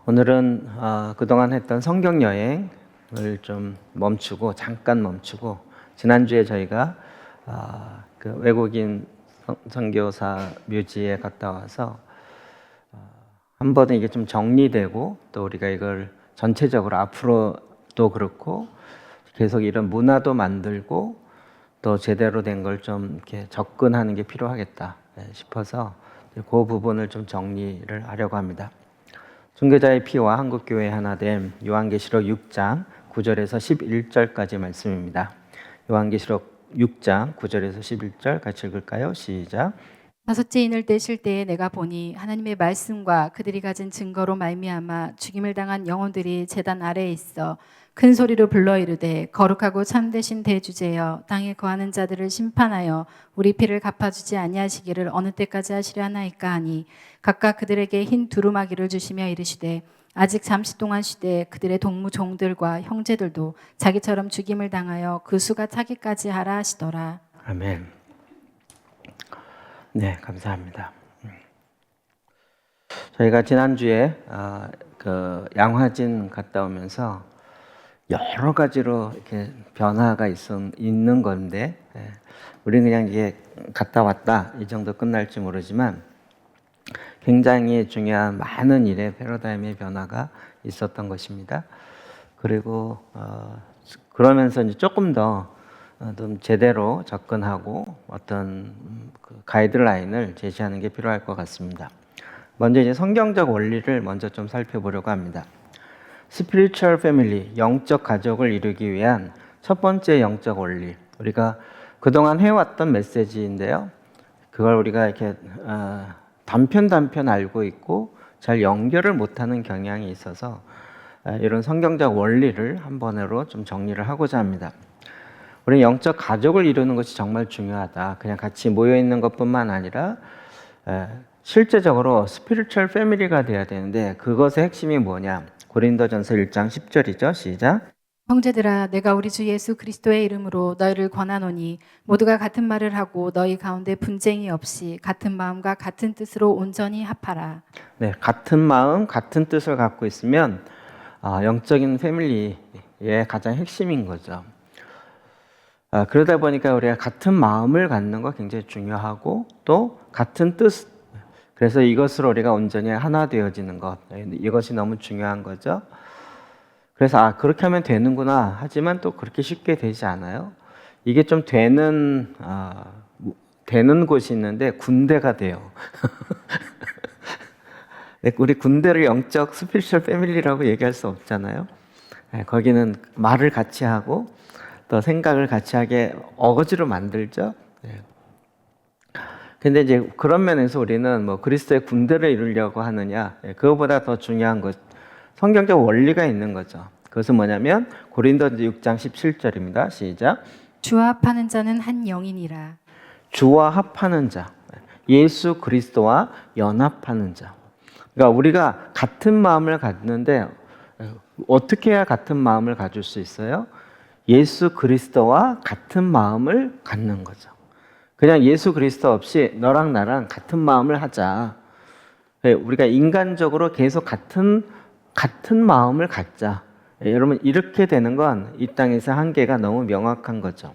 오늘은 그동안 했던 성경 여행을 좀 잠깐 멈추고 지난주에 저희가 그 외국인 선교사 묘지에 갔다 와서 한 번은 이게 좀 정리되고 또 우리가 이걸 전체적으로 앞으로도 그렇고 계속 이런 문화도 만들고 또 제대로 된 걸 좀 이렇게 접근하는 게 필요하겠다 싶어서 그 부분을 좀 정리를 하려고 합니다. 순교자의 피와 한국교회 하나 됨 요한계시록 6장 9절에서 11절까지 말씀입니다. 요한계시록 6장 9절에서 11절 같이 읽을까요? 시작. 다섯째 인을 떼실 때에 내가 보니 하나님의 말씀과 그들이 가진 증거로 말미암아 죽임을 당한 영혼들이 제단 아래에 있어 큰 소리로 불러 이르되 거룩하고 참되신 대주제여 땅에 거하는 자들을 심판하여 우리 피를 갚아주지 아니하시기를 어느 때까지 하시려 하나이까 하니 각각 그들에게 흰 두루마기를 주시며 이르시되 아직 잠시 동안 쉬되 그들의 동무 종들과 형제들도 자기처럼 죽임을 당하여 그 수가 차기까지 하라 하시더라. 아멘. 네, 감사합니다. 저희가 지난주에 그 양화진 갔다 오면서 여러 가지로 이렇게 변화가 있는 건데, 우리는 그냥 이게 갔다 왔다 이 정도 끝날지 모르지만 굉장히 중요한 많은 일의 패러다임의 변화가 있었던 것입니다. 그리고 그러면서 이제 조금 더 좀 제대로 접근하고 어떤 그 가이드라인을 제시하는 게 필요할 것 같습니다. 먼저 이제 성경적 원리를 먼저 좀 살펴보려고 합니다. Spiritual Family, 영적 가족을 이루기 위한 첫 번째 영적 원리, 우리가 그동안 해왔던 메시지인데요. 그걸 우리가 이렇게 단편 알고 있고 잘 연결을 못하는 경향이 있어서 이런 성경적 원리를 한 번으로 좀 정리를 하고자 합니다. 우리 영적 가족을 이루는 것이 정말 중요하다. 그냥 같이 모여 있는 것뿐만 아니라 실제적으로 스피리추얼 패밀리가 돼야 되는데 그것의 핵심이 뭐냐? 고린도전서 1장 10절이죠. 시작. 형제들아 내가 우리 주 예수 그리스도의 이름으로 너희를 권하노니 모두가 같은 말을 하고 너희 가운데 분쟁이 없이 같은 마음과 같은 뜻으로 온전히 합하라. 네, 같은 마음, 같은 뜻을 갖고 있으면 영적인 패밀리의 가장 핵심인 거죠. 그러다 보니까 우리가 같은 마음을 갖는 거 굉장히 중요하고 또 같은 뜻, 그래서 이것으로 우리가 온전히 하나 되어지는 것, 이것이 너무 중요한 거죠. 그래서 그렇게 하면 되는구나 하지만 또 그렇게 쉽게 되지 않아요. 이게 좀 되는 곳이 있는데 군대가 돼요. 우리 군대를 영적 스피리추얼 패밀리라고 얘기할 수 없잖아요. 거기는 말을 같이 하고 또 생각을 같이 하게 어거지로 만들죠. 근데 이제 그런 면에서 우리는 뭐 그리스도의 군대를 이루려고 하느냐, 그거보다 더 중요한 것, 성경적 원리가 있는 거죠. 그것은 뭐냐면 고린도서 6장 17절입니다. 시작. 주와 합하는 자는 한 영이니라. 주와 합하는 자, 예수 그리스도와 연합하는 자. 그러니까 우리가 같은 마음을 갖는데 어떻게 해야 같은 마음을 가질 수 있어요? 예수 그리스도와 같은 마음을 갖는 거죠. 그냥 예수 그리스도 없이 너랑 나랑 같은 마음을 하자. 우리가 인간적으로 계속 같은 마음을 갖자. 여러분 이렇게 되는 건 이 땅에서 한계가 너무 명확한 거죠.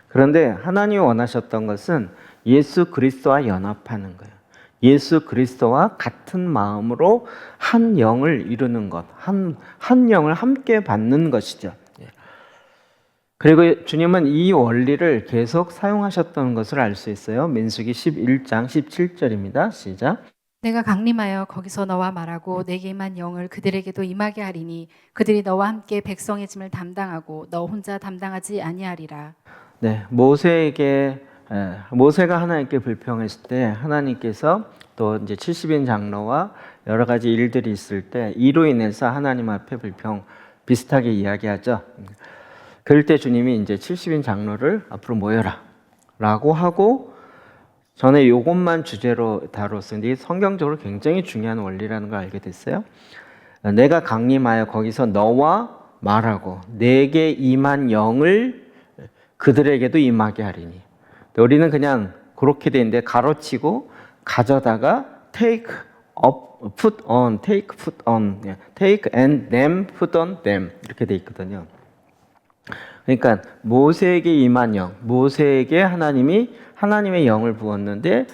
그런데 하나님이 원하셨던 것은 예수 그리스도와 연합하는 거예요. 예수 그리스도와 같은 마음으로 한 영을 이루는 것, 한 영을 함께 받는 것이죠. 그리고 주님은 이 원리를 계속 사용하셨던 것을 알 수 있어요. 민수기 11장 17절입니다. 시작. 내가 강림하여 거기서 너와 말하고 내게 임한 영을 그들에게도 임하게 하리니 그들이 너와 함께 백성의 짐을 담당하고 너 혼자 담당하지 아니하리라. 네, 모세가 하나님께 불평했을 때 하나님께서 또 이제 70인 장로와 여러 가지 일들이 있을 때 이로 인해서 하나님 앞에 비슷하게 이야기하죠. 그럴 때 주님이 이제 70인 장로를 앞으로 모여라 라고 하고 전에 이것만 주제로 다뤘었는데 성경적으로 굉장히 중요한 원리라는 걸 알게 됐어요. 내가 강림하여 거기서 너와 말하고 내게 임한 영을 그들에게도 임하게 하리니. 우리는 그냥 그렇게 돼 있는데 가로치고 가져다가 take put on, put on, take and them, put on them 이렇게 돼 있거든요. 그러니까 모세에게 임한 영, 모세에게 하나님이 하나님의 영을 부었는데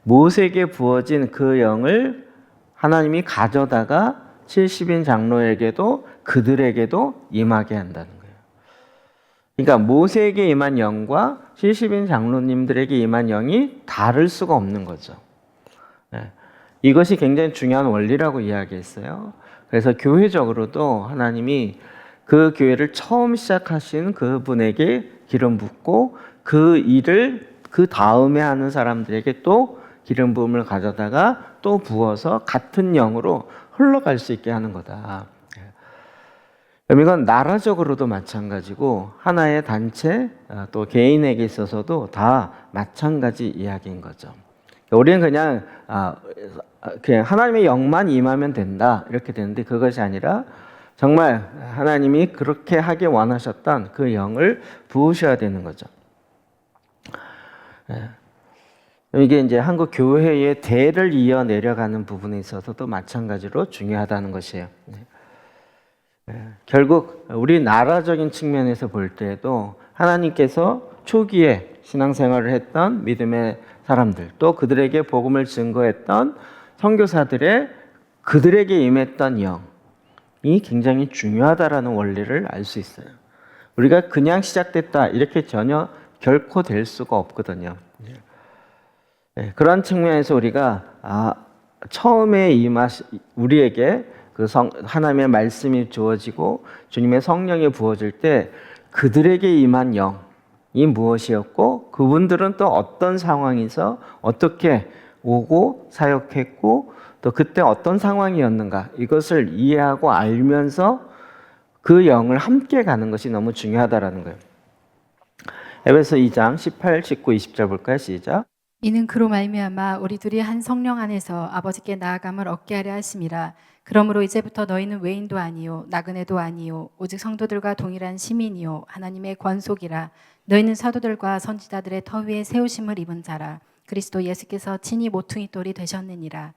모세에게 부어진 그 영을 하나님이 가져다가 70인 장로에게도 그들에게도 임하게 한다는 거예요. 그러니까 모세에게 임한 영과 70인 장로님들에게 임한 영이 다를 수가 없는 거죠. 이것이 굉장히 중요한 원리라고 이야기했어요. 그래서 교회적으로도 하나님이 그 교회를 처음 시작하신 그분에게 기름 붓고 그 일을 그 다음에 하는 사람들에게 또 기름 부음을 가져다가 또 부어서 같은 영으로 흘러갈 수 있게 하는 거다. 이건 나라적으로도 마찬가지고 하나의 단체 또 개인에게 있어서도 다 마찬가지 이야기인 거죠. 우리는 그냥 하나님의 영만 임하면 된다 이렇게 되는데 그것이 아니라 정말 하나님이 그렇게 하기 원하셨던 그 영을 부으셔야 되는 거죠. 이게 이제 한국 교회의 대를 이어 내려가는 부분에 있어서도 마찬가지로 중요하다는 것이에요. 결국 우리 나라적인 측면에서 볼 때에도 하나님께서 초기에 신앙생활을 했던 믿음의 사람들 또 그들에게 복음을 증거했던 선교사들의 그들에게 임했던 영이 굉장히 중요하다라는 원리를 알 수 있어요. 우리가 그냥 시작됐다 이렇게 전혀 결코 될 수가 없거든요. 그런 측면에서 우리가 처음에 우리에게 그 하나님의 말씀이 주어지고 주님의 성령이 부어질 때 그들에게 임한 영이 무엇이었고 그분들은 또 어떤 상황에서 어떻게 오고 사역했고 또 그때 어떤 상황이었는가 이것을 이해하고 알면서 그 영을 함께 가는 것이 너무 중요하다라는 거예요. 에베소 2장 18, 19, 20절 볼까요? 시작. 이는 그로 말미암아 우리 둘이 한 성령 안에서 아버지께 나아감을 얻게 하려 하심이라. 그러므로 이제부터 너희는 외인도 아니요 나그네도 아니요 오직 성도들과 동일한 시민이요 하나님의 권속이라. 너희는 사도들과 선지자들의 터 위에 세우심을 입은 자라. 그리스도 예수께서 친히 모퉁이 돌이 되셨느니라.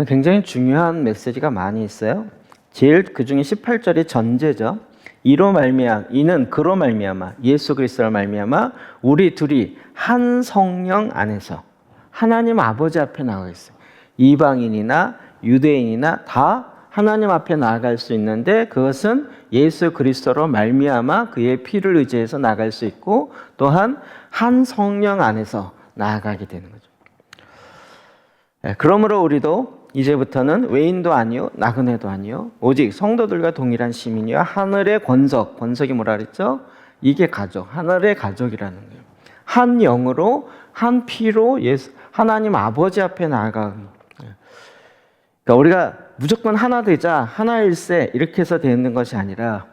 굉장히 중요한 메시지가 많이 있어요. 제일 그 중에 18절이 전제죠. 이는 그로 말미암아 예수 그리스도로 말미암아 우리 둘이 한 성령 안에서 하나님 아버지 앞에 나가 있어요. 이방인이나 유대인이나 다 하나님 앞에 나아갈 수 있는데 그것은 예수 그리스도로 말미암아 그의 피를 의지해서 나갈 수 있고 또한 한 성령 안에서 나아가게 되는 거죠. 그러므로 우리도 이제부터는 외인도 아니요 나그네도 아니요 오직 성도들과 동일한 시민이요 하늘의 권석이 뭐라 그랬죠? 이게 가족, 하늘의 가족이라는 거예요. 한 영으로 한 피로 하나님 아버지 앞에 나아가는. 그러니까 우리가 무조건 하나 되자 하나일세 이렇게 해서 되는 것이 아니라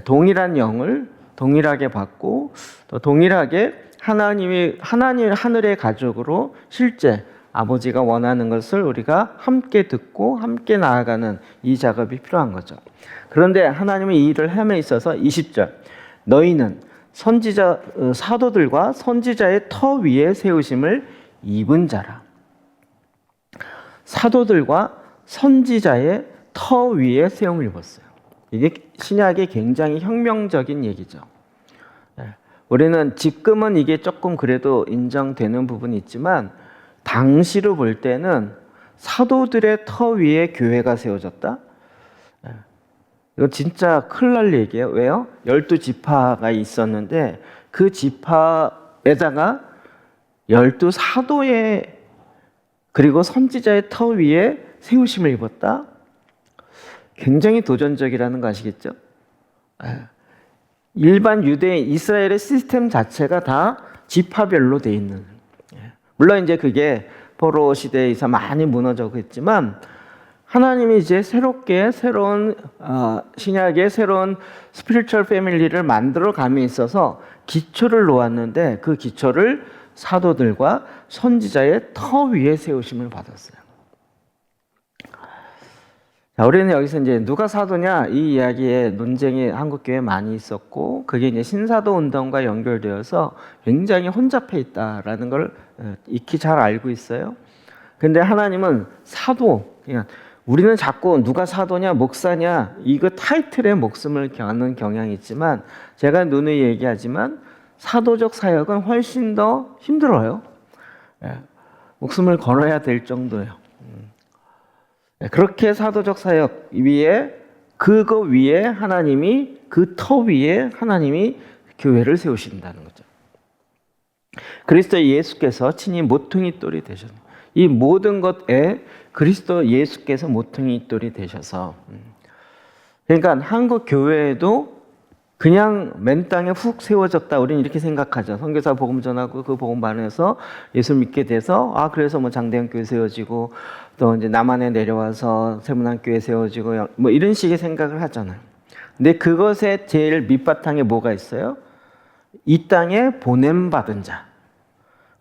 동일한 영을 동일하게 받고 또 동일하게 하나님 하늘의 가족으로 실제 아버지가 원하는 것을 우리가 함께 듣고 함께 나아가는 이 작업이 필요한 거죠. 그런데 하나님의 이 일을 함에 있어서 20절 너희는 사도들과 선지자의 터 위에 세우심을 입은 자라. 사도들과 선지자의 터 위에 세움을 입었어요. 이게 신약의 굉장히 혁명적인 얘기죠. 우리는 지금은 이게 조금 그래도 인정되는 부분이 있지만 당시로 볼 때는 사도들의 터 위에 교회가 세워졌다? 이거 진짜 큰일 날 얘기예요. 왜요? 12지파가 있었는데 그 지파에다가 12사도의 그리고 선지자의 터 위에 세우심을 입었다? 굉장히 도전적이라는 거 아시겠죠? 일반 유대인 이스라엘의 시스템 자체가 다 지파별로 돼 있는. 물론 이제 그게 포로 시대에서 많이 무너져고 했지만 하나님이 이제 새롭게 새로운 신약의 새로운 스피리추얼 패밀리를 만들어 감에 있어서 기초를 놓았는데 그 기초를 사도들과 선지자의 터 위에 세우심을 받았어요. 자, 우리는 여기서 이제 누가 사도냐 이 이야기에 논쟁이 한국 교회에 많이 있었고 그게 이제 신사도 운동과 연결되어서 굉장히 혼잡해 있다라는 걸 익히 잘 알고 있어요. 근데 하나님은 사도, 그냥 우리는 자꾸 누가 사도냐, 목사냐, 이거 타이틀에 목숨을 거는 경향이 있지만, 제가 누누이 얘기하지만, 사도적 사역은 훨씬 더 힘들어요. 예, 목숨을 걸어야 될 정도예요. 그렇게 사도적 사역 위에, 그거 위에 하나님이, 그 터 위에 하나님이 교회를 세우신다는 거죠. 그리스도 예수께서 친히 모퉁이 돌이 되셨어요. 이 모든 것에 그리스도 예수께서 모퉁이 돌이 되셔서, 그러니까 한국 교회에도 그냥 맨 땅에 훅 세워졌다. 우리는 이렇게 생각하죠. 선교사 복음 전하고 그 복음 반응해서 예수 믿게 돼서, 그래서 뭐 장대현 교회 세워지고, 또 이제 남한에 내려와서 세문안 교회 세워지고, 뭐 이런 식의 생각을 하잖아요. 근데 그것의 제일 밑바탕에 뭐가 있어요? 이 땅에 보냄받은 자,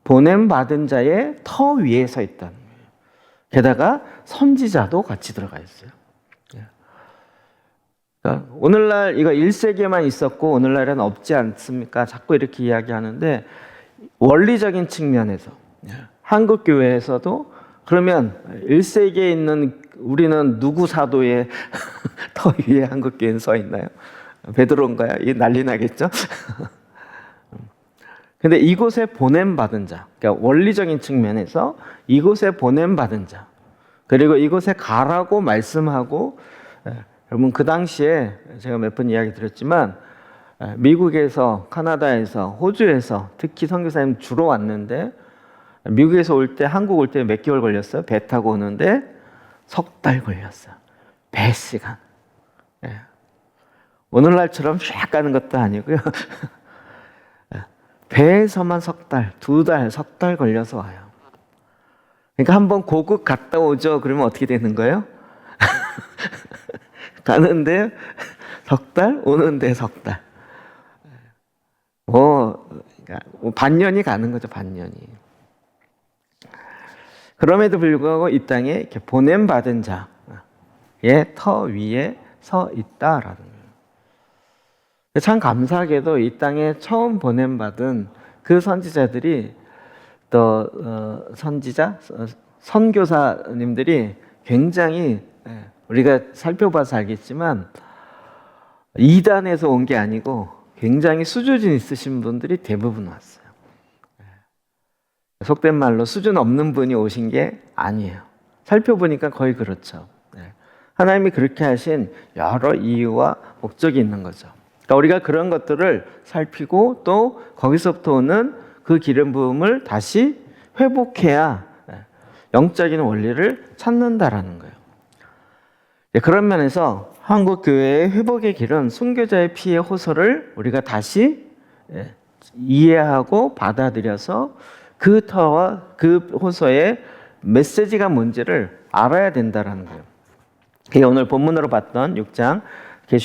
보냄받은 자의 터 위에 서 있다는 거예요. 게다가 선지자도 같이 들어가 있어요. 그러니까 오늘날 이거 1세기에만 있었고 오늘날에는 없지 않습니까? 자꾸 이렇게 이야기하는데, 원리적인 측면에서 한국 교회에서도 그러면 1세기에 있는 우리는 누구 사도의 터 위에 한국 교회는 서 있나요? 베드로인가요? 이 난리 나겠죠? 근데 이곳에 보냄받은 자, 그러니까 원리적인 측면에서 이곳에 보냄받은 자, 그리고 이곳에 가라고 말씀하고, 여러분 그 당시에 제가 몇 번 이야기 드렸지만, 미국에서, 카나다에서, 호주에서 특히 선교사님 주로 왔는데, 미국에서 올 때, 한국 올 때 몇 개월 걸렸어요? 배 타고 오는데 석 달 걸렸어요. 배 시간. 오늘날처럼 쫙 가는 것도 아니고요. 배에서만 석 달, 두 달, 석 달 걸려서 와요. 그러니까 한번 고국 갔다 오죠. 그러면 어떻게 되는 거예요? 가는데 석 달, 오는데 석 달. 그러니까 반년이 가는 거죠, 반년이. 그럼에도 불구하고 이 땅에 이렇게 보냄받은 자의 터 위에 서 있다라는 거예요. 참 감사하게도 이 땅에 처음 보냄받은 그 선지자들이, 또 선교사님들이 굉장히, 우리가 살펴봐서 알겠지만 이단에서 온 게 아니고 굉장히 수준 있으신 분들이 대부분 왔어요. 속된 말로 수준 없는 분이 오신 게 아니에요. 살펴보니까 거의 그렇죠. 하나님이 그렇게 하신 여러 이유와 목적이 있는 거죠. 그러니까 우리가 그런 것들을 살피고 또 거기서부터 오는 그 기름 부음을 다시 회복해야 영적인 원리를 찾는다라는 거예요. 그런 면에서 한국 교회의 회복의 길은 순교자의 피의 호소를 우리가 다시 이해하고 받아들여서 그 터와 그 호소의 메시지가 뭔지를 알아야 된다라는 거예요. 오늘 본문으로 봤던 6장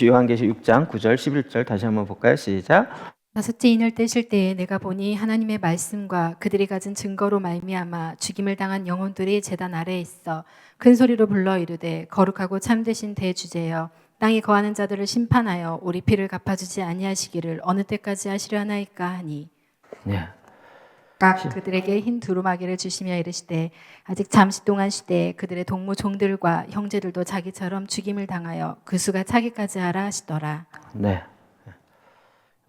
요한계시 6장 9절 11절 다시 한번 볼까요? 시작. 다섯째 인을 떼실 때에 내가 보니 하나님의 말씀과 그들이 가진 증거로 말미암아 죽임을 당한 영혼들이 제단 아래에 있어 큰 소리로 불러 이르되 거룩하고 참되신 대주제여 땅에 거하는 자들을 심판하여 우리 피를 갚아주지 아니하시기를 어느 때까지 하시려 하나이까 하니, 각 그들에게 흰 두루마기를 주시며 이르시되 아직 잠시 동안 시대에 그들의 동무 종들과 형제들도 자기처럼 죽임을 당하여 그 수가 차기까지 하라 하시더라. 네.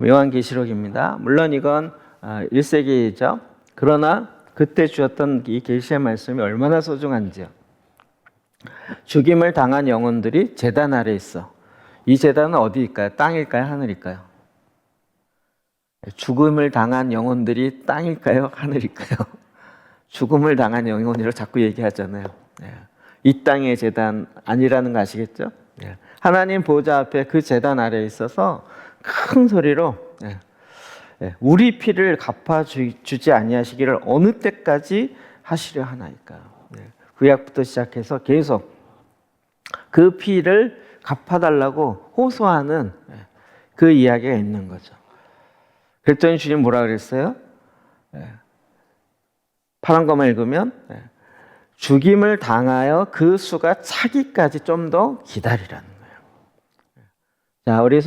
요한계시록입니다. 물론 이건 1세기이죠. 그러나 그때 주었던 이 계시의 말씀이 얼마나 소중한지요. 죽임을 당한 영혼들이 제단 아래 있어. 이 제단은 어디일까요? 땅일까요? 하늘일까요? 죽음을 당한 영혼들이 땅일까요? 하늘일까요? 죽음을 당한 영혼이라고 자꾸 얘기하잖아요. 이 땅의 제단 아니라는 거 아시겠죠? 하나님 보좌 앞에 그 제단 아래에 있어서 큰 소리로 우리 피를 갚아주지 아니하시기를 어느 때까지 하시려 하나이까. 구약부터 시작해서 계속 그 피를 갚아달라고 호소하는 그 이야기가 있는 거죠. 그랬더니 주님 뭐라 그랬어요? 파란 거만 읽으면 죽임을 당하여 그 수가 차기까지 좀 더 기다리라는 거예요. 자, 우리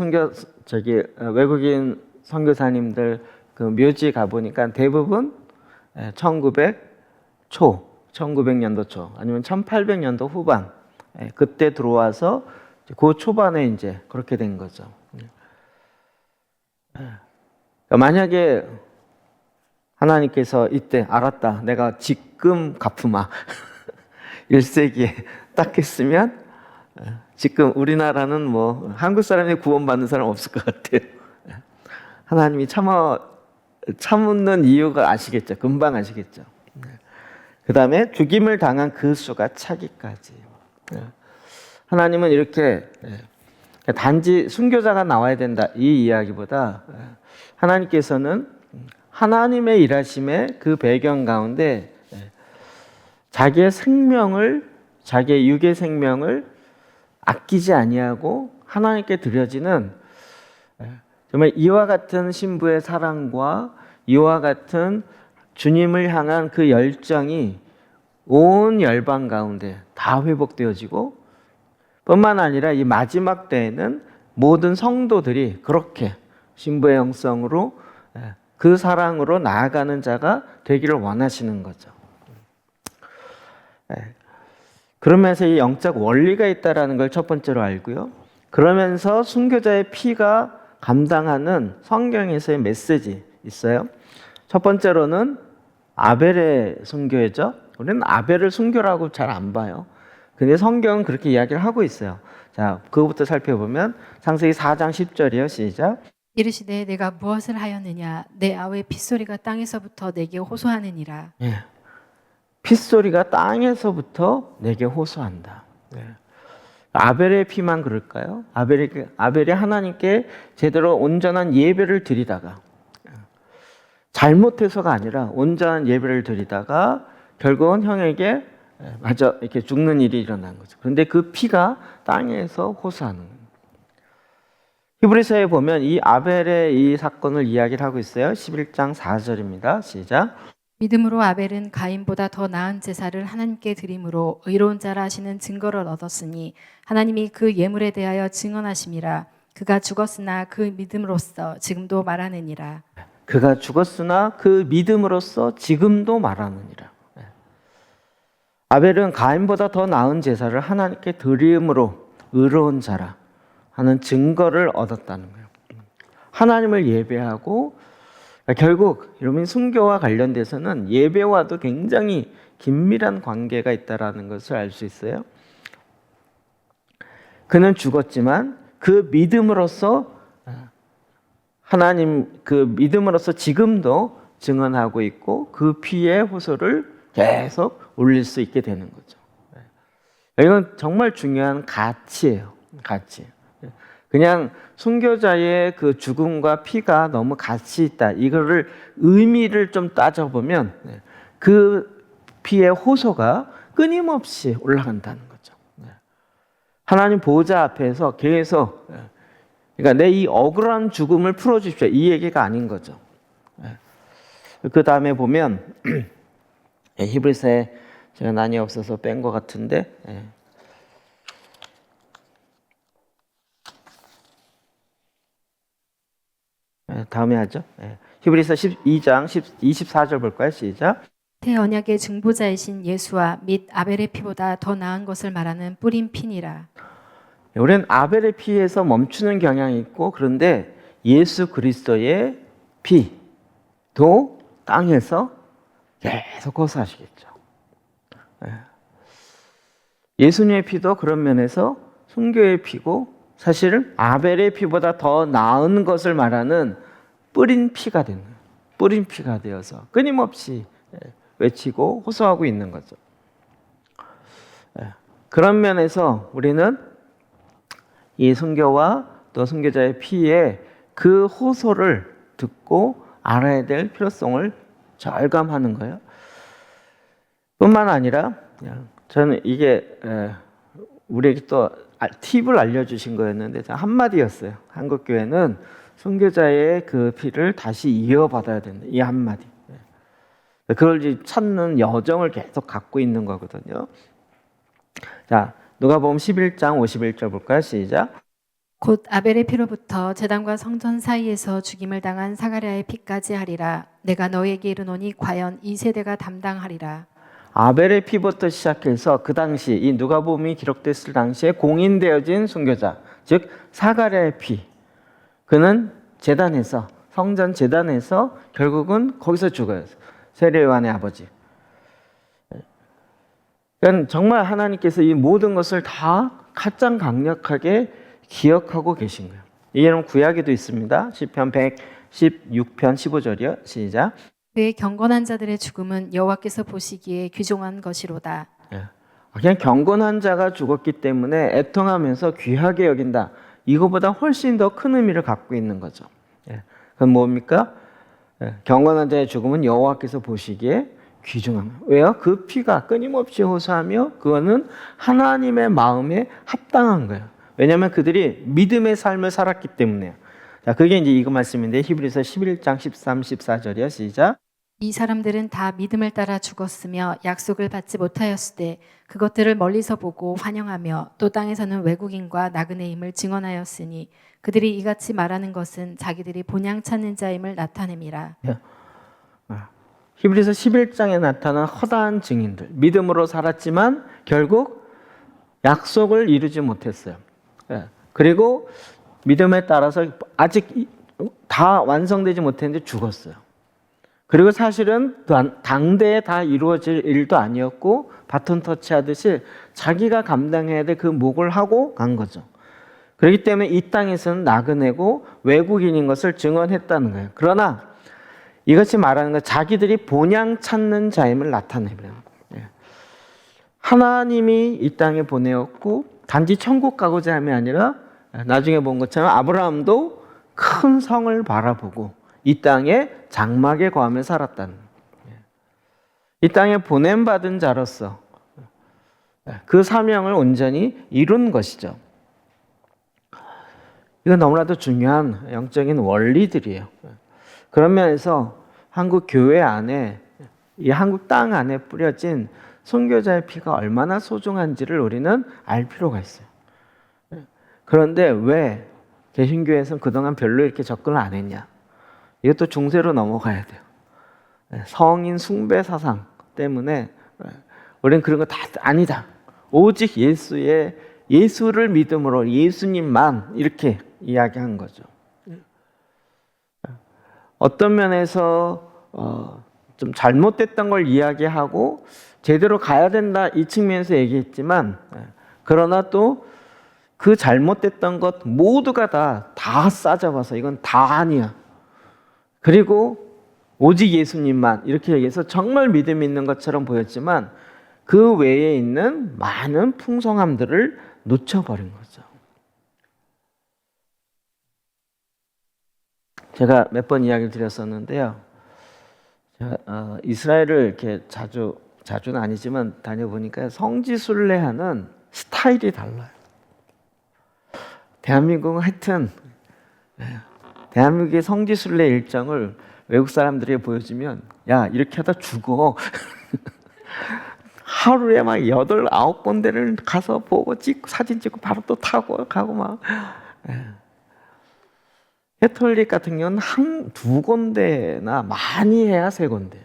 외국인 선교사님들 그 묘지 가보니까 대부분 1900 초, 1900년도 초 아니면 1800년도 후반 그때 들어와서 그 초반에 이제 그렇게 된 거죠. 그러니까 만약에 하나님께서 이때 알았다, 내가 지금 갚으마 1세기에 딱 했으면 지금 우리나라는 뭐 한국 사람이 구원받는 사람 없을 것 같아요. 하나님이 참는 이유가 아시겠죠. 금방 아시겠죠. 그 다음에 죽임을 당한 그 수가 차기까지. 하나님은 이렇게 단지 순교자가 나와야 된다 이 이야기보다 하나님께서는 하나님의 일하심의 그 배경 가운데 자기의 생명을, 자기의 육의 생명을 아끼지 아니하고 하나님께 드려지는 정말 이와 같은 신부의 사랑과 이와 같은 주님을 향한 그 열정이 온 열방 가운데 다 회복되어지고 뿐만 아니라 이 마지막 때에는 모든 성도들이 그렇게 신부의 영성으로 그 사랑으로 나아가는 자가 되기를 원하시는 거죠. 그러면서 이 영적 원리가 있다는 걸 첫 번째로 알고요. 그러면서 순교자의 피가 감당하는 성경에서의 메시지 있어요. 첫 번째로는 아벨의 순교죠. 우리는 아벨을 순교라고 잘 안 봐요. 근데 성경은 그렇게 이야기를 하고 있어요. 자, 그거부터 살펴보면 창세기 4장 10절이요. 시작. 이르시되 내가 무엇을 하였느냐 내 아우의 핏소리가 땅에서부터 내게 호소하느니라. 예. 핏소리가 땅에서부터 내게 호소한다. 예. 아벨의 피만 그럴까요? 아벨이 하나님께 제대로 온전한 예배를 드리다가 잘못해서가 아니라 온전한 예배를 드리다가 결국은 형에게 맞아 이렇게 죽는 일이 일어난 거죠. 그런데 그 피가 땅에서 호소하는 거예요. 히브리서에 보면 이 아벨의 이 사건을 이야기를 하고 있어요. 11장 4절입니다. 시작. 믿음으로 아벨은 가인보다 더 나은 제사를 하나님께 드림으로 의로운 자라 하시는 증거를 얻었으니 하나님이 그 예물에 대하여 증언하심이라. 그가 죽었으나 그 믿음으로써 지금도 말하느니라. 그가 죽었으나 그 믿음으로써 지금도 말하느니라. 아벨은 가인보다 더 나은 제사를 하나님께 드림으로 의로운 자라 하는 증거를 얻었다는 거예요. 하나님을 예배하고 결국 여러분 순교와 관련돼서는 예배와도 굉장히 긴밀한 관계가 있다는 것을 알 수 있어요. 그는 죽었지만 그 믿음으로써 하나님 그 믿음으로써 지금도 증언하고 있고 그 피의 호소를 계속 올릴 수 있게 되는 거죠. 이건 정말 중요한 가치예요. 가치. 그냥 순교자의 그 죽음과 피가 너무 가치 있다. 이거를 의미를 좀 따져보면 그 피의 호소가 끊임없이 올라간다는 거죠. 하나님 보호자 앞에서 계속 그러니까 내 이 억울한 죽음을 풀어주십시오. 이 얘기가 아닌 거죠. 그 다음에 보면 히브리서에 제가 난이 없어서 뺀 것 같은데 다음에 하죠. 히브리서 12장 24절 볼까요? 시작. 새 언약의 증보자이신 예수와 및 아벨의 피보다 더 나은 것을 말하는 뿌린 피니라. 우리는 아벨의 피에서 멈추는 경향이 있고 그런데 예수 그리스도의 피도 땅에서 계속 호소하시겠죠. 예수님의 피도 그런 면에서 순교의 피고 사실은 아벨의 피보다 더 나은 것을 말하는 뿌린 피가 되는 거예요. 뿌린 피가 되어서 끊임없이 외치고 호소하고 있는 거죠. 그런 면에서 우리는 이 순교와 또 순교자의 피의 그 호소를 듣고 알아야 될 필요성을 절감하는 거예요. 뿐만 아니라 저는 이게 우리에게 또 팁을 알려주신 거였는데 한마디였어요. 한국교회는 순교자의 그 피를 다시 이어받아야 된다. 이 한마디. 그걸 찾는 여정을 계속 갖고 있는 거거든요. 자, 누가복음 11장 51절 볼까요? 시작. 곧 아벨의 피로부터 제단과 성전 사이에서 죽임을 당한 사가랴의 피까지 하리라. 내가 너에게 이르노니 과연 이 세대가 담당하리라. 아벨의 피부터 시작해서 그 당시 이 누가복음이 기록됐을 당시에 공인되어진 순교자, 즉 사가랴의 피, 그는 제단에서 성전 제단에서 결국은 거기서 죽어요. 세례 요한의 아버지. 그러니까 정말 하나님께서 이 모든 것을 다 가장 강력하게 기억하고 계신 거예요. 이게는 구약에도 있습니다. 시편 116편 15절이요. 시작. 그의 경건한 자들의 죽음은 여호와께서 보시기에 귀중한 것이로다. 그냥 경건한 자가 죽었기 때문에 애통하면서 귀하게 여긴다. 이거보다 훨씬 더 큰 의미를 갖고 있는 거죠. 그건 뭡니까? 경건한 자의 죽음은 여호와께서 보시기에 귀중함. 왜요? 그 피가 끊임없이 호소하며 그거는 하나님의 마음에 합당한 거예요. 왜냐하면 그들이 믿음의 삶을 살았기 때문에요. 자, 그게 이제 이거 말씀인데 히브리서 11장 13, 14절이요. 시작. 이 사람들은 다 믿음을 따라 죽었으며 약속을 받지 못하였을 때 그것들을 멀리서 보고 환영하며 또 땅에서는 외국인과 나그네임을 증언하였으니 그들이 이같이 말하는 것은 자기들이 본향 찾는 자임을 나타냄이라. 히브리서 11장에 나타난 허다한 증인들, 믿음으로 살았지만 결국 약속을 이루지 못했어요. 그리고 믿음에 따라서 아직 다 완성되지 못했는데 죽었어요. 그리고 사실은 당대에 다 이루어질 일도 아니었고 바톤 터치하듯이 자기가 감당해야 될 그 몫을 하고 간 거죠. 그렇기 때문에 이 땅에서는 나그네고 외국인인 것을 증언했다는 거예요. 그러나 이것이 말하는 건 자기들이 본향 찾는 자임을 나타내버려요. 하나님이 이 땅에 보내었고 단지 천국 가고자 함이 아니라 나중에 본 것처럼 아브라함도 큰 성을 바라보고 이 땅에 장막에 거하며 살았다는, 이 땅에 보냄받은 자로서 그 사명을 온전히 이룬 것이죠. 이건 너무나도 중요한 영적인 원리들이에요. 그런 면에서 한국 교회 안에, 이 한국 땅 안에 뿌려진 선교자의 피가 얼마나 소중한지를 우리는 알 필요가 있어요. 그런데 왜 개신교에서는 그동안 별로 이렇게 접근을 안 했냐? 이것도 중세로 넘어가야 돼요. 성인 숭배 사상 때문에 우리는 그런 거 다 아니다. 오직 예수를 믿음으로 예수님만 이렇게 이야기한 거죠. 어떤 면에서 좀 잘못됐던 걸 이야기하고 제대로 가야 된다 이 측면에서 얘기했지만, 그러나 또 그 잘못됐던 것 모두가 다 싸잡아서 이건 다 아니야. 그리고 오직 예수님만 이렇게 얘기해서 정말 믿음 있는 것처럼 보였지만 그 외에 있는 많은 풍성함들을 놓쳐버린 거죠. 제가 몇 번 이야기를 드렸었는데요. 제가 이스라엘을 이렇게 자주는 아니지만 다녀보니까 성지순례하는 스타일이 달라요. 대한민국은 하여튼 대한민국의 성지순례 일정을 외국 사람들이 보여주면 야 이렇게 하다 죽어. 하루에 막 8, 9군데를 가서 보고 사진 찍고 바로 또 타고 가고 막. 캐톨릭 같은 경우는 2군데나 많이 해야 3군데.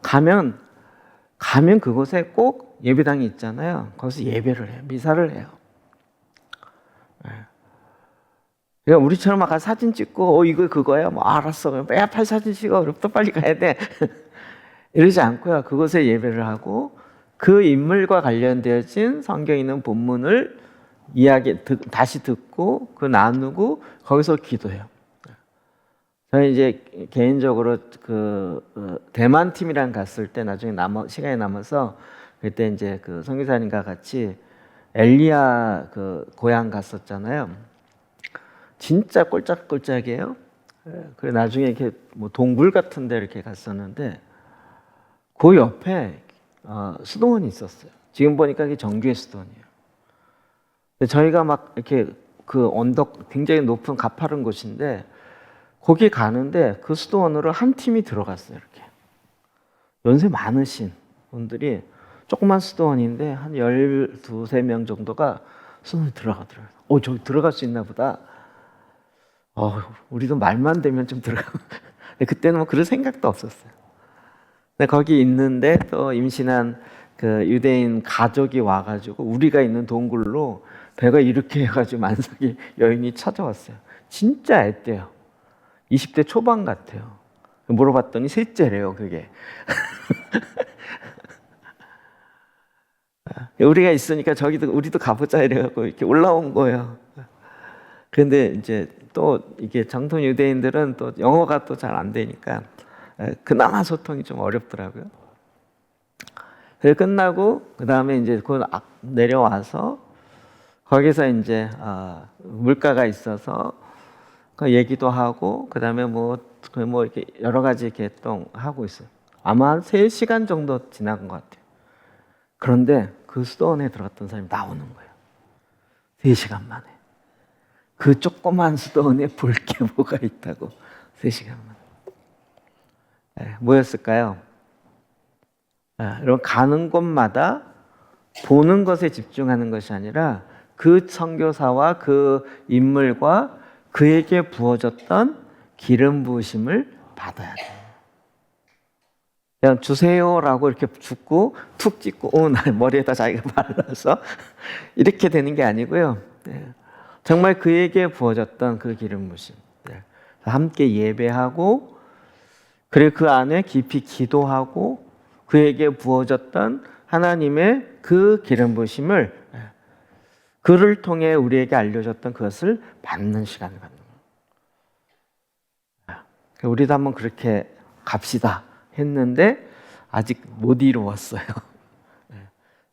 가면 그곳에 꼭 예배당이 있잖아요. 거기서 예배를 해요. 미사를 해요. 그러니까 우리처럼 막 사진 찍고 이거 그거야? 뭐 알았어. 그럼 빨리 사진 찍어. 그럼 또 빨리 가야 돼. 이러지 않고요. 그곳에 예배를 하고 그 인물과 관련되어진 성경에 있는 본문을 다시 듣고 그 나누고 거기서 기도해요. 저는 이제 개인적으로 대만 팀이랑 갔을 때 나중에 시간이 남아서 그때 이제 그 선교사님과 같이 엘리야 그 고향 갔었잖아요. 진짜 꼴짝꼴짝이에요. 그래 나중에 이렇게 뭐 동굴 같은 데 이렇게 갔었는데 그 옆에 수도원이 있었어요. 지금 보니까 그게 정교회 수도원이에요. 근데 저희가 막 이렇게 그 언덕 굉장히 높은 가파른 곳인데 거기 가는데 그 수도원으로 한 팀이 들어갔어요. 이렇게 연세 많으신 분들이 조그만 수도원인데 한 12, 13명 정도가 수도원에 들어가더라고요. 저기 들어갈 수 있나 보다. 우리도 말만 되면 좀 들어가. 근데 그때는 뭐 그런 생각도 없었어요. 근데 거기 있는데 또 임신한 그 유대인 가족이 와가지고 우리가 있는 동굴로 배가 이렇게 해가지고 만삭이 여인이 찾아왔어요. 진짜 앳돼요. 20대 초반 같아요. 물어봤더니 셋째래요, 그게. 우리가 있으니까 저기도 우리도 가보자 이래갖고 이렇게 올라온 거예요. 근데 이제 또 이게 정통 유대인들은 또 영어가 또 잘 안 되니까 그나마 소통이 좀 어렵더라고요. 그래 끝나고 그 다음에 이제 그 내려와서 거기서 이제 물가가 있어서 그 얘기도 하고 그 다음에 뭐 이렇게 여러 가지 이렇게 또 하고 있어요. 아마 한 3시간 정도 지나간 것 같아요. 그런데 그 수도원에 들어갔던 사람이 나오는 거예요. 3시간 만에. 그 조그만 수도원에 볼 게 뭐가 있다고 3시간 만에. 네, 뭐였을까요? 여러분 가는 곳마다 보는 것에 집중하는 것이 아니라 그 선교사와 그 인물과 그에게 부어졌던 기름 부으심을 받아야 돼요. 그냥 주세요라고 이렇게 죽고 툭 찍고 머리에다 자기가 발라서 이렇게 되는 게 아니고요. 정말 그에게 부어졌던 그 기름 부으심, 함께 예배하고 그리고 그 안에 깊이 기도하고 그에게 부어졌던 하나님의 그 기름 부으심을 그를 통해 우리에게 알려줬던 그것을 받는 시간을 갖는 거예요. 우리도 한번 그렇게 갑시다 했는데 아직 못 이루었어요.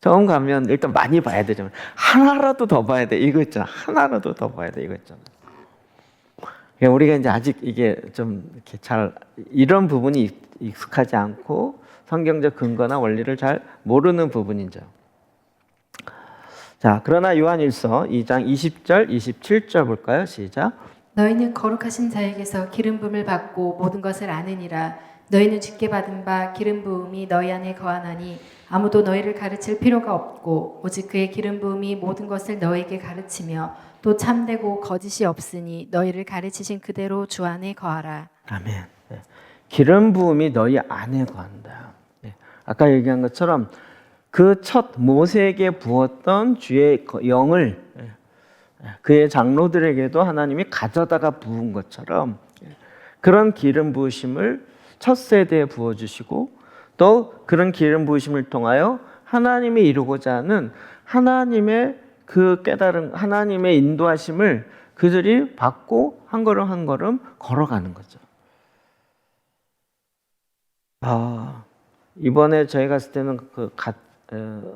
처음 가면 일단 많이 봐야 되잖아요. 하나라도 더 봐야 돼. 이거 있잖아. 하나라도 더 봐야 돼. 이거 있잖아. 우리가 이제 아직 이게 좀 이렇게 잘 이런 부분이 익숙하지 않고 성경적 근거나 원리를 잘 모르는 부분이죠. 자, 그러나 요한일서 2장 20절, 27절 볼까요? 시작. 너희는 거룩하신 자에게서 기름 부음을 받고 모든 것을 아느니라. 너희는 주께 받은 바 기름 부음이 너희 안에 거하나니 아무도 너희를 가르칠 필요가 없고 오직 그의 기름 부음이 모든 것을 너희에게 가르치며 또 참되고 거짓이 없으니 너희를 가르치신 그대로 주 안에 거하라. 아멘. 기름 부음이 너희 안에 거한다. 아까 얘기한 것처럼 그 첫 모세에게 부었던 주의 영을 그의 장로들에게도 하나님이 가져다가 부은 것처럼 그런 기름 부으심을 첫 세대에 부어주시고 또 그런 기름 부으심을 통하여 하나님이 이루고자 하는 하나님의 그 깨달음, 하나님의 인도하심을 그들이 받고 한 걸음 한 걸음 걸어가는 거죠. 이번에 저희 갔을 때는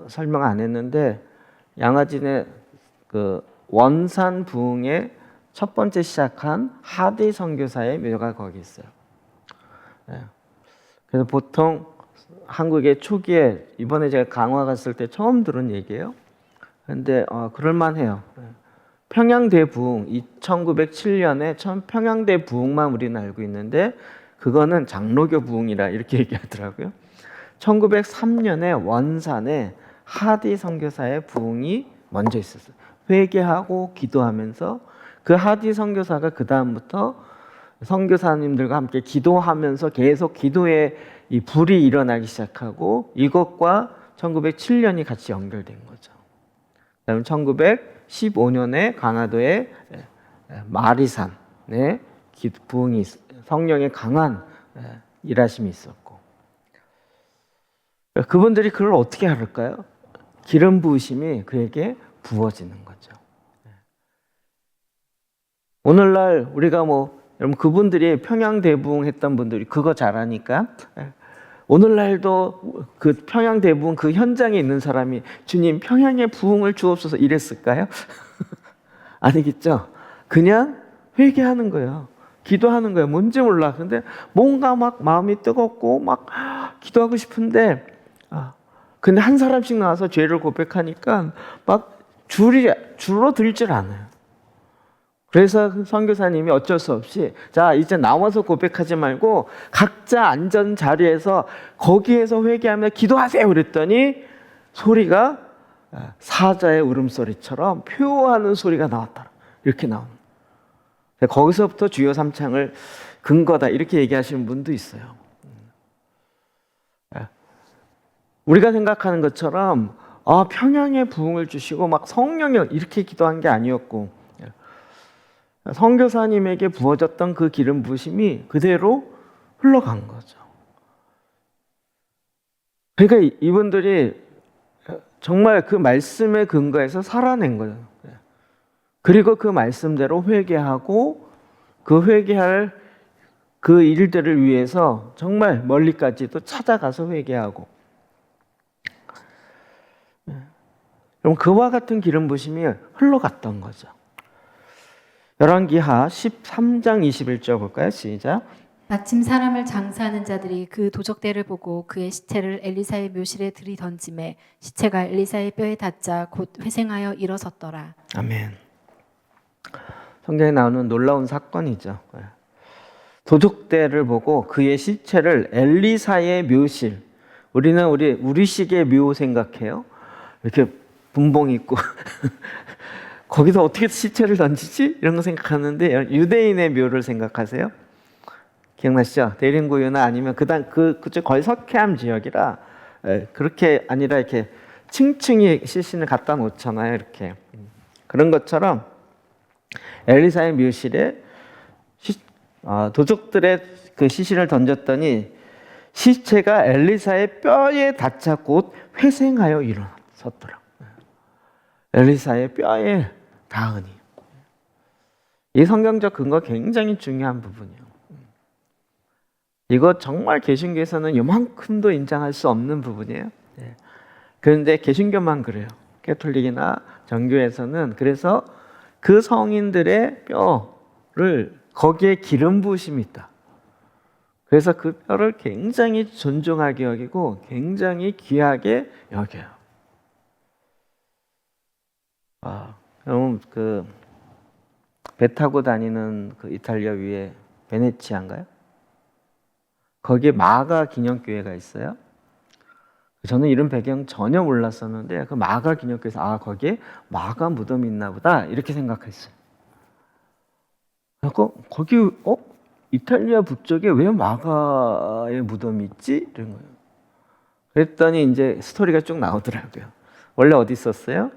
설명 안 했는데 양화진의 그 원산 부흥의 첫 번째 시작한 하디 선교사의 묘가 거기 있어요. 그래서 보통 한국의 초기에 이번에 제가 강화 갔을 때 처음 들은 얘기예요. 그런데 그럴만해요. 평양대 부흥 1907년에 평양대 부흥만 우리는 알고 있는데 그거는 장로교 부흥이라 이렇게 얘기하더라고요. 1903년에 원산에 하디 선교사의 부흥이 먼저 있었어요. 회개하고 기도하면서 그 하디 선교사가 그 다음부터 선교사님들과 함께 기도하면서 계속 기도에 이 불이 일어나기 시작하고 이것과 1907년이 같이 연결된 거죠. 그다음에 1915년에 강화도의 마리산에 부흥이 성령의 강한 일하심이 있었고 그분들이 그걸 어떻게 할까요? 기름 부으심이 그에게 부어지는 거죠. 오늘날 우리가 여러분 그분들이 평양대부흥 했던 분들이 그거 잘하니까 오늘날도 그 평양대부흥 그 현장에 있는 사람이 주님 평양의 부흥을 주옵소서 이랬을까요? 아니겠죠. 그냥 회개하는 거예요. 기도하는 거예요. 뭔지 몰라. 근데 뭔가 막 마음이 뜨겁고 막 기도하고 싶은데 근데 한 사람씩 나와서 죄를 고백하니까 막 줄어들질 않아요. 그래서 선교사님이 어쩔 수 없이 자 이제 나와서 고백하지 말고 각자 앉은 자리에서 거기에서 회개하며 기도하세요 그랬더니 소리가 사자의 울음소리처럼 표하는 소리가 나왔다. 이렇게 나옵니다. 거기서부터 주요 3창을 근거다 이렇게 얘기하시는 분도 있어요. 우리가 생각하는 것처럼 평양의 부흥을 주시고 막 성령이 이렇게 기도한 게 아니었고, 선교사님에게 부어졌던 그 기름 부으심이 그대로 흘러간 거죠. 그러니까 이분들이 정말 그 말씀에 근거해서 살아낸 거예요. 그리고 그 말씀대로 회개하고 그 회개할 그 일들을 위해서 정말 멀리까지도 찾아가서 회개하고, 그럼 그와 같은 기름 부심이 흘러갔던 거죠. 열왕기하 13장 21절 볼까요? 시작. 마침 사람을 장사하는 자들이 그 도적대를 보고 그의 시체를 엘리사의 묘실에 들이던지매 시체가 엘리사의 뼈에 닿자 곧 회생하여 일어섰더라. 아멘. 성경에 나오는 놀라운 사건이죠. 도적대를 보고 그의 시체를 엘리사의 묘실, 우리는 우리식의 묘 생각해요. 이렇게 분봉 있고 거기서 어떻게 시체를 던지지? 이런 거 생각하는데 유대인의 묘를 생각하세요? 기억나시죠? 대림구유나 아니면 그쪽 거의 석회암 지역이라 그렇게 아니라 이렇게 층층이 시신을 갖다 놓잖아요. 이렇게 그런 것처럼 엘리사의 묘실에 도적들의 그 시신을 던졌더니 시체가 엘리사의 뼈에 닿자 곧 회생하여 일어섰더라. 엘리사의 뼈에 닿으니. 이 성경적 근거 굉장히 중요한 부분이에요. 이거 정말 개신교에서는 이만큼도 인정할 수 없는 부분이에요. 그런데 개신교만 그래요. 캐톨릭이나 정교에서는 그래서 그 성인들의 뼈를 거기에 기름 부으심이 있다. 그래서 그 뼈를 굉장히 존중하게 여기고 굉장히 귀하게 여겨요. 여러분 배 타고 다니는 그 이탈리아 위에 베네치아인가요? 거기에 마가 기념교회가 있어요. 저는 이런 배경 전혀 몰랐었는데 그 마가 기념교회에서 거기에 마가 무덤이 있나 보다 이렇게 생각했어요. 그래서 거기 이탈리아 북쪽에 왜 마가의 무덤이 있지? 이런 거예요. 그랬더니 이제 스토리가 쭉 나오더라고요. 원래 어디 있었어요?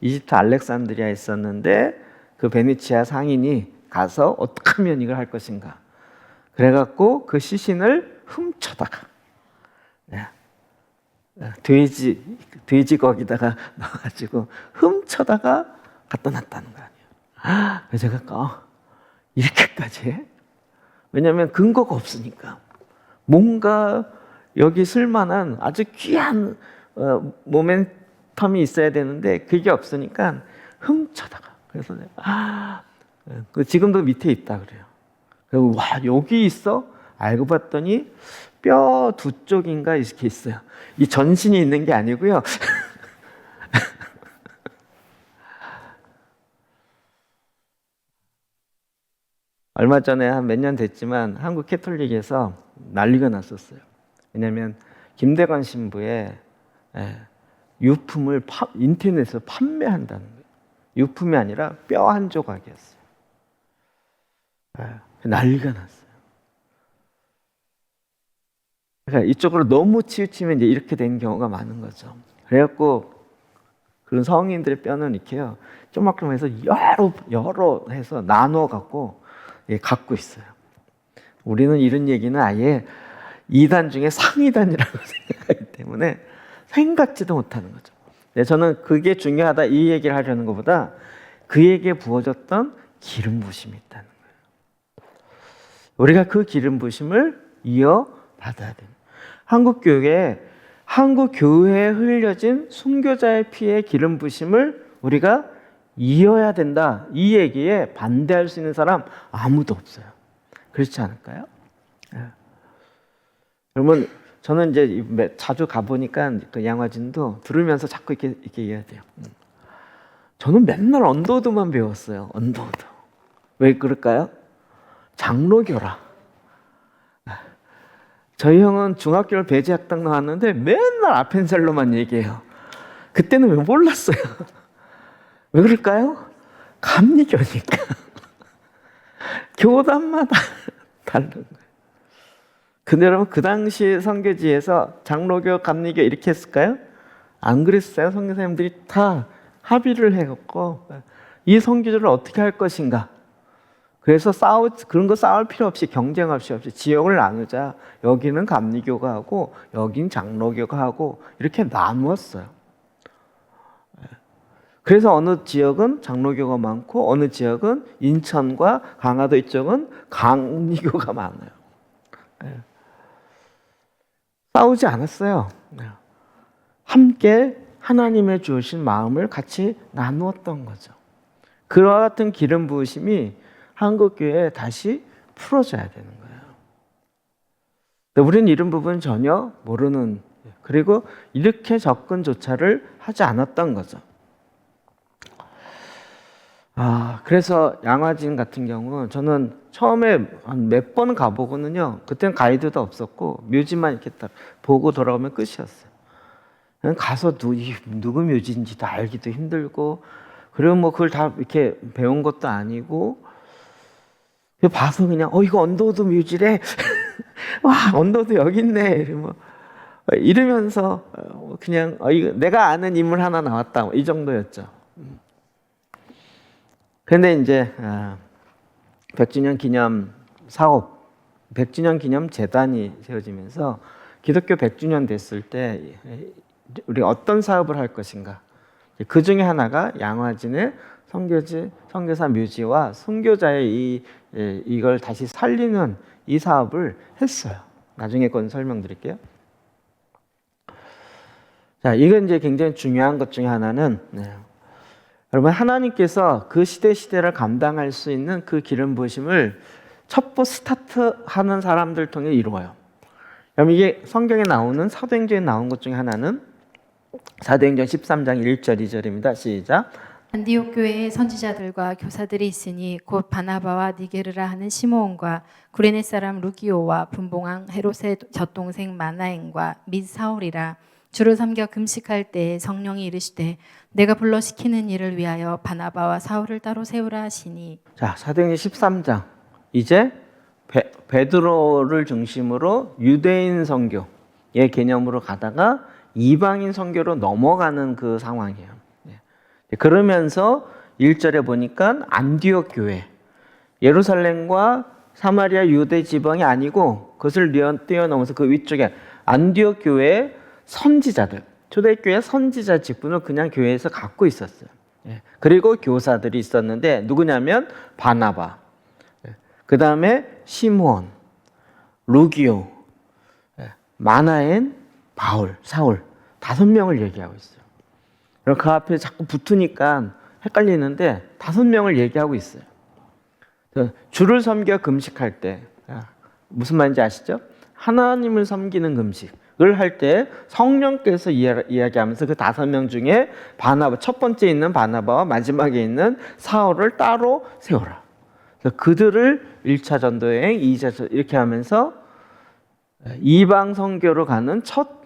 이집트 알렉산드리아에 있었는데 그 베네치아 상인이 가서 어떻게 하면 이걸 할 것인가. 그래갖고 그 시신을 훔쳐다가 돼지 거기다가 넣어가지고 훔쳐다가 갖다 놨다는 거 아니에요. 그래서 제가 이렇게까지 해? 왜냐하면 근거가 없으니까. 뭔가 여기 쓸만한 아주 귀한 모멘텀이 있어야 되는데 그게 없으니까 훔쳐다가. 그래서 지금도 밑에 있다 그래요. 그리고 와 여기 있어? 알고 봤더니 뼈 두 쪽인가 이렇게 있어요. 이 전신이 있는 게 아니고요. 얼마 전에 한 몇 년 됐지만 한국 캐톨릭에서 난리가 났었어요. 왜냐하면 김대건 신부의 유품을 인터넷에서 판매한다는 거예요. 유품이 아니라 뼈 한 조각이었어요. 난리가 났어요. 그러니까 이쪽으로 너무 치우치면 이제 이렇게 된 경우가 많은 거죠. 그래갖고 그런 성인들의 뼈는 이렇게요. 조금조금해서 여러 해서 나눠 갖고 갖고 있어요. 우리는 이런 얘기는 아예 2단 중에 상위단이라고 생각하기 때문에 생각지도 못하는 거죠. 저는 그게 중요하다 이 얘기를 하려는 것보다 그에게 부어졌던 기름 부심이 있다는 거예요. 우리가 그 기름 부심을 이어받아야 됩니다. 한국 교회에 흘려진 순교자의 피의 기름 부심을 우리가 이어야 된다. 이 얘기에 반대할 수 있는 사람 아무도 없어요. 그렇지 않을까요? 여러분, 저는 이제 자주 가보니까 그 양화진도 들으면서 자꾸 이렇게 이해해야 돼요. 저는 맨날 언더우드만 배웠어요. 언더우드. 왜 그럴까요? 장로교라. 저희 형은 중학교를 배제학당 나왔는데 맨날 아펜셀로만 얘기해요. 그때는 왜 몰랐어요? 왜 그럴까요? 감리교니까. 교단마다 다른 거예요. 근데 여러분 그 당시 선교지에서 장로교, 감리교 이렇게 했을까요? 안 그랬어요. 선교사님들이 다 합의를 해갖고 이 선교지를 어떻게 할 것인가. 그래서 그런 거 싸울 필요 없이 경쟁할 필요 없이 지역을 나누자. 여기는 감리교가 하고 여긴 장로교가 하고 이렇게 나누었어요. 그래서 어느 지역은 장로교가 많고 어느 지역은 인천과 강화도 이쪽은 감리교가 많아요. 싸우지 않았어요. 함께 하나님의 주신 마음을 같이 나누었던 거죠. 그와 같은 기름 부으심이 한국교회에 다시 풀어져야 되는 거예요. 근데 우리는 이런 부분 전혀 모르는, 그리고 이렇게 접근조차를 하지 않았던 거죠. 그래서 양화진 같은 경우 저는 처음에 한 몇 번 가보고는요, 그때는 가이드도 없었고 묘지만 이렇게 딱 보고 돌아오면 끝이었어요. 그냥 가서 누구 묘지인지도 알기도 힘들고, 그리고 뭐 그걸 다 이렇게 배운 것도 아니고, 봐서 그냥 이거 언더우드 묘지래. 와, 언더우드 여기 있네. 이러면서 그냥 이거 내가 아는 인물 하나 나왔다, 이 정도였죠. 그런데 이제 100주년 기념 사업, 100주년 기념 재단이 세워지면서 기독교 100주년 됐을 때 우리 어떤 사업을 할 것인가. 그 중에 하나가 양화진의 선교사 묘지와 선교자의 이걸 다시 살리는 이 사업을 했어요. 나중에 그건 설명드릴게요. 자, 이건 이제 굉장히 중요한 것 중에 하나는, 여러분 하나님께서 그 시대를 감당할 수 있는 그 기름 부으심을 첩보 스타트하는 사람들 통해 이루어요. 여러분 이게 성경에 나오는 사도행전에 나온 것 중에 하나는 사도행전 13장 1절 2절입니다. 시작. 안디옥 교회에 선지자들과 교사들이 있으니 곧 바나바와 니게르라 하는 시므온과 구레네 사람 루기오와 분봉왕 헤롯의 젖동생 마나엔과 및 사울이라. 주를 섬겨 금식할 때에 성령이 이르시되 내가 불러 시키는 일을 위하여 바나바와 사울을 따로 세우라 하시니. 자, 사도행전 13장 이제 베드로를 중심으로 유대인 선교의 개념으로 가다가 이방인 선교로 넘어가는 그 상황이에요. 그러면서 1절에 보니까 안디옥 교회, 예루살렘과 사마리아 유대 지방이 아니고 그것을 뛰어넘어서 그 위쪽에 안디옥 교회의 선지자들, 초대교회 선지자 직분을 그냥 교회에서 갖고 있었어요. 그리고 교사들이 있었는데 누구냐면 바나바, 그 다음에 시므온, 루기오, 마나엔, 바울, 사울 5명을 얘기하고 있어요. 그럼 그 앞에 자꾸 붙으니까 헷갈리는데 5명을 얘기하고 있어요. 주를 섬겨 금식할 때 무슨 말인지 아시죠? 하나님을 섬기는 금식을 할 때 성령께서 이야기하면서 그 5명 중에 바나바, 첫 번째 있는 바나바와 마지막에 있는 사울을 따로 세워라. 그들을 1차 전도여행, 2차 전도 이렇게 하면서 이방 선교로 가는 첫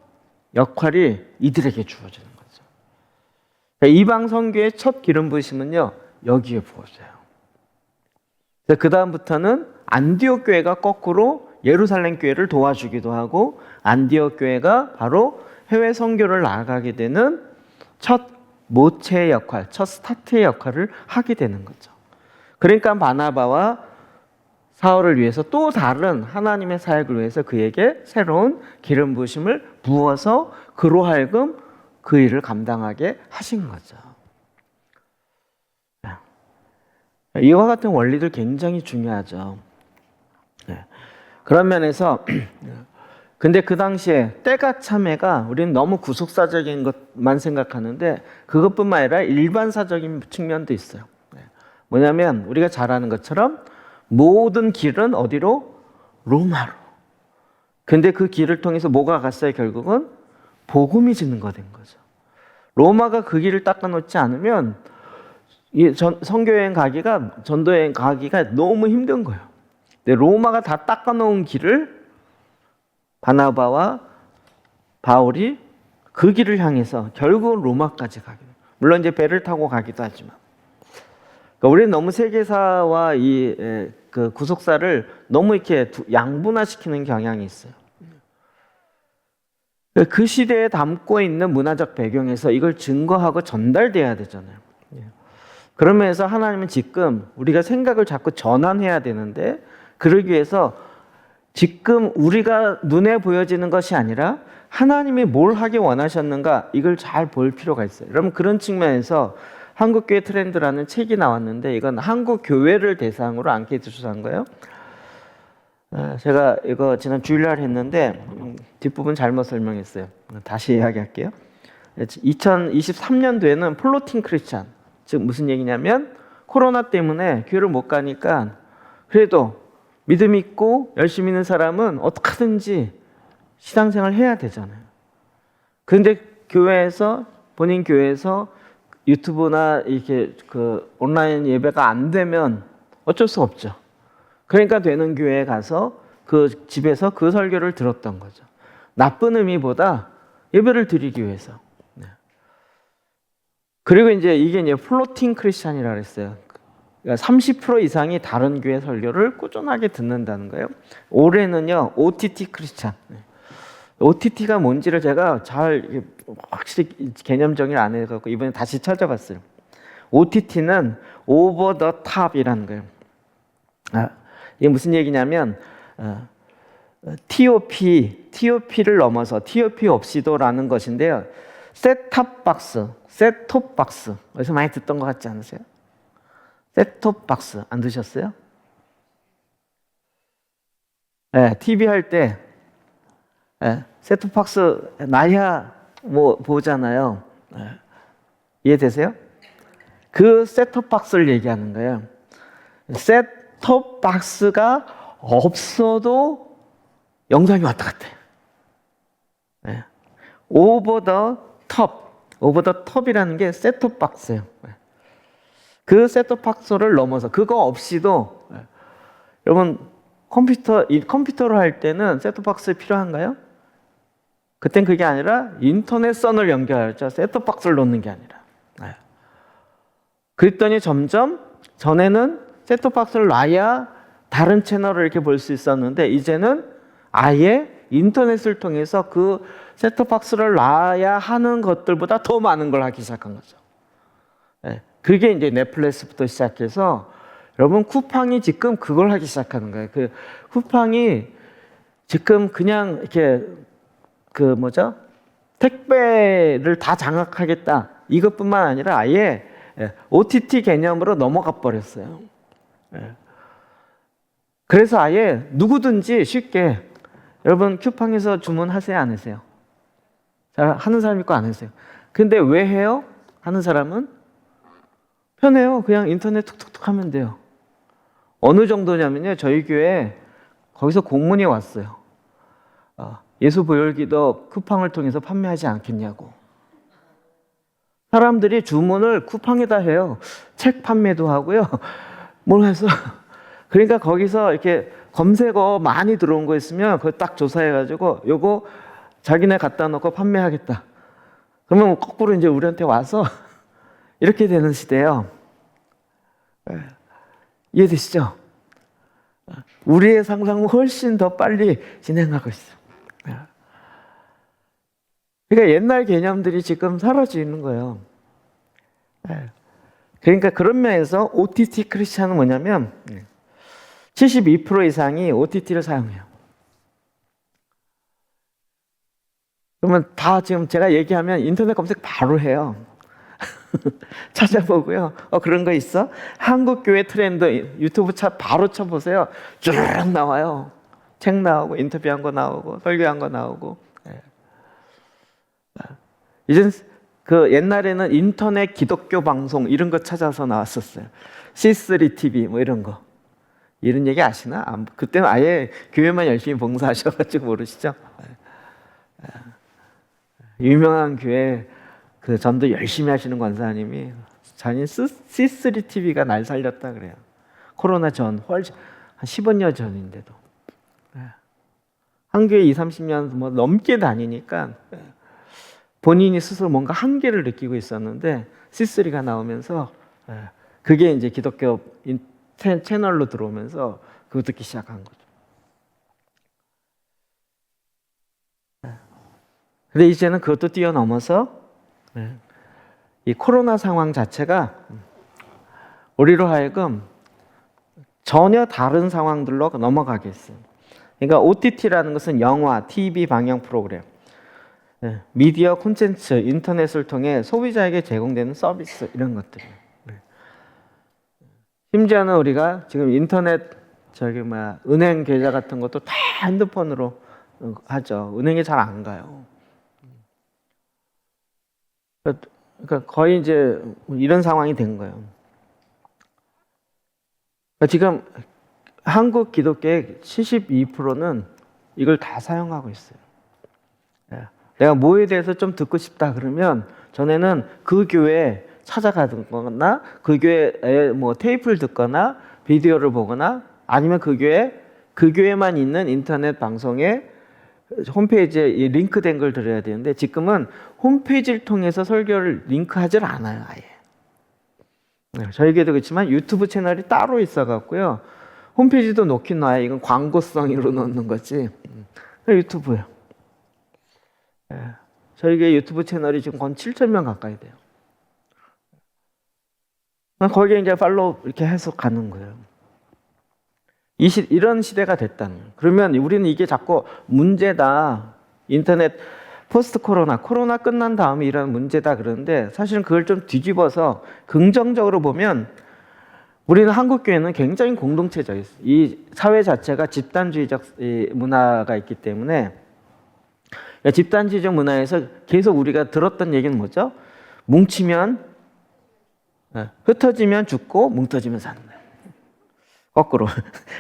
역할이 이들에게 주어지는 거죠. 이방 선교의 첫 기름 부으심은요, 여기에 부어져요. 그 다음부터는 안디옥 교회가 거꾸로 예루살렘 교회를 도와주기도 하고 안디옥 교회가 바로 해외 선교를 나아가게 되는 첫 모체의 역할, 첫 스타트의 역할을 하게 되는 거죠. 그러니까 바나바와 사울을 위해서 또 다른 하나님의 사역을 위해서 그에게 새로운 기름 부으심을 부어서 그로 하여금 그 일을 감당하게 하신 거죠. 이와 같은 원리들 굉장히 중요하죠. 그런 면에서 근데 그 당시에 때가 참해가 우리는 너무 구속사적인 것만 생각하는데 그것뿐만 아니라 일반사적인 측면도 있어요. 뭐냐면 우리가 잘 아는 것처럼 모든 길은 어디로? 로마로. 근데 그 길을 통해서 뭐가 갔어요? 결국은 복음이 증거된 거죠. 로마가 그 길을 닦아놓지 않으면 선교여행 가기가, 전도여행 가기가 너무 힘든 거예요. 근데 로마가 다 닦아놓은 길을 바나바와 바울이 그 길을 향해서 결국은 로마까지 가게 돼요. 물론 이제 배를 타고 가기도 하지만. 그러니까 우리는 너무 세계사와 그 구속사를 너무 이렇게 양분화시키는 경향이 있어요. 그 시대에 담고 있는 문화적 배경에서 이걸 증거하고 전달돼야 되잖아요. 그러면서 하나님은 지금 우리가 생각을 자꾸 전환해야 되는데, 그러기 위해서 지금 우리가 눈에 보여지는 것이 아니라 하나님이 뭘 하기 원하셨는가, 이걸 잘 볼 필요가 있어요. 여러분, 그런 측면에서 한국교회 트렌드라는 책이 나왔는데, 이건 한국 교회를 대상으로 앙케이트 조사한 거예요. 제가 이거 지난 주일날 했는데 뒷부분 잘못 설명했어요. 다시 이야기할게요. 2023년도에는 플로팅 크리스찬, 즉 무슨 얘기냐면 코로나 때문에 교회를 못 가니까 그래도 믿음 있고 열심히 있는 사람은 어떻게든지 신앙생활 해야 되잖아요. 그런데 본인 교회에서 유튜브나 이렇게 그 온라인 예배가 안 되면 어쩔 수 없죠. 그러니까 되는 교회에 가서 그 집에서 그 설교를 들었던 거죠. 나쁜 의미보다 예배를 드리기 위해서. 그리고 이게 플로팅 크리스찬이라고 그랬어요. 그러니까 30% 이상이 다른 교회 설교를 꾸준하게 듣는다는 거예요. 올해는요, OTT 크리스찬. OTT가 뭔지를 제가 잘 확실히 개념 정의를 안 해갖고 이번에 다시 찾아봤어요. OTT는 오버 더 탑이라는 거예요. 이게 무슨 얘기냐면 TOP를 넘어서 TOP 없이도라는 것인데요. 셋탑 박스. 어디서 많이 듣던 것 같지 않으세요? 셋톱 박스 안 드셨어요? 네, TV 할 때 셋톱 박스 나야 뭐 보잖아요. 이해되세요? 그 셋톱 박스를 얘기하는 거예요. 셋톱 박스가 없어도 영상이 왔다 갔다 해요. 오버 더 톱이라는 게 셋톱 박스예요. 그 셋톱 박스를 넘어서 그거 없이도, 여러분 컴퓨터로 할 때는 셋톱 박스 필요한가요? 그땐 그게 아니라 인터넷 선을 연결하죠. 셋톱 박스를 놓는 게 아니라. 그랬더니 점점 전에는 셋톱 박스를 놔야 다른 채널을 이렇게 볼 수 있었는데, 이제는 아예 인터넷을 통해서 그 셋톱 박스를 놔야 하는 것들보다 더 많은 걸 하기 시작한 거죠. 그게 이제 넷플릭스부터 시작해서, 여러분 쿠팡이 지금 그걸 하기 시작하는 거예요. 그 쿠팡이 지금 그냥 이렇게 택배를 다 장악하겠다, 이것뿐만 아니라 아예 OTT 개념으로 넘어가 버렸어요. 그래서 아예 누구든지 쉽게, 여러분 쿠팡에서 주문하세요, 안 하세요? 잘 하는 사람 있고 안 하세요? 근데 왜 해요? 하는 사람은 편해요. 그냥 인터넷 툭툭툭 하면 돼요. 어느 정도냐면요, 저희 교회에 거기서 공문이 왔어요. 예수 보혈기도 쿠팡을 통해서 판매하지 않겠냐고. 사람들이 주문을 쿠팡에다 해요. 책 판매도 하고요. 뭘 해서. 그러니까 거기서 이렇게 검색어 많이 들어온 거 있으면 그거 딱 조사해가지고 요거 자기네 갖다 놓고 판매하겠다. 그러면 거꾸로 이제 우리한테 와서 이렇게 되는 시대예요. 이해되시죠? 우리의 상상은 훨씬 더 빨리 진행하고 있어요. 그러니까 옛날 개념들이 지금 사라지는 거예요. 그러니까 그런 면에서 OTT 크리스찬은 뭐냐면 72% 이상이 OTT를 사용해요. 그러면 다 지금 제가 얘기하면 인터넷 검색 바로 해요. 찾아보고요. 그런 거 있어? 한국교회 트렌드 유튜브 바로 쳐보세요. 쭉 나와요. 책 나오고 인터뷰한 거 나오고 설교한 거 나오고. 이젠 그 옛날에는 인터넷 기독교 방송 이런 거 찾아서 나왔었어요. C3 TV 뭐 이런 거. 이런 얘기 아시나? 그때는 아예 교회만 열심히 봉사하셔가지고 모르시죠? 유명한 교회 그 전도 열심히 하시는 권사님이 자기 C3 TV가 날 살렸다 그래요. 코로나 전, 한 15년 전인데도. 한 교회 20-30년 뭐 넘게 다니니까 본인이 스스로 뭔가 한계를 느끼고 있었는데 C3가 나오면서 그게 이제 기독교 채널로 들어오면서 그거 듣기 시작한 거죠. 근데 이제는 그것도 뛰어넘어서 이 코로나 상황 자체가 우리로 하여금 전혀 다른 상황들로 넘어가게 했어요. 그러니까 OTT라는 것은 영화, TV 방영 프로그램, 미디어 콘텐츠, 인터넷을 통해 소비자에게 제공되는 서비스 이런 것들이에요. 심지어는 우리가 지금 인터넷 은행 계좌 같은 것도 다 핸드폰으로 하죠. 은행에 잘 안 가요. 그러니까 거의 이제 이런 상황이 된 거예요. 그러니까 지금 한국 기독교의 72%는 이걸 다 사용하고 있어요. 내가 뭐에 대해서 좀 듣고 싶다 그러면 전에는 그 교회에 찾아가거나 그 교회에 뭐 테이프를 듣거나 비디오를 보거나 아니면 그 교회만 있는 인터넷 방송에 홈페이지에 링크된 걸 들어야 되는데 지금은 홈페이지를 통해서 설교를 링크하지 않아요, 아예. 저희 교회도 그렇지만 유튜브 채널이 따로 있어갖고요. 홈페이지도 놓긴 놔요. 이건 광고성으로 넣는 거지. 유튜브예요. 저희 교회 유튜브 채널이 지금 거의 7,000명 가까이 돼요. 거기에 이제 팔로우 이렇게 해서 가는 거예요. 이런 시대가 됐다는 거예요. 그러면 우리는 이게 자꾸 문제다. 인터넷 포스트 코로나 끝난 다음에 이런 문제다 그러는데 사실은 그걸 좀 뒤집어서 긍정적으로 보면 우리는 한국 교회는 굉장히 공동체적 있어요. 이 사회 자체가 집단주의적 문화가 있기 때문에 집단주의적 문화에서 계속 우리가 들었던 얘기는 뭐죠? 뭉치면 흩어지면 죽고 뭉쳐지면 산다. 거꾸로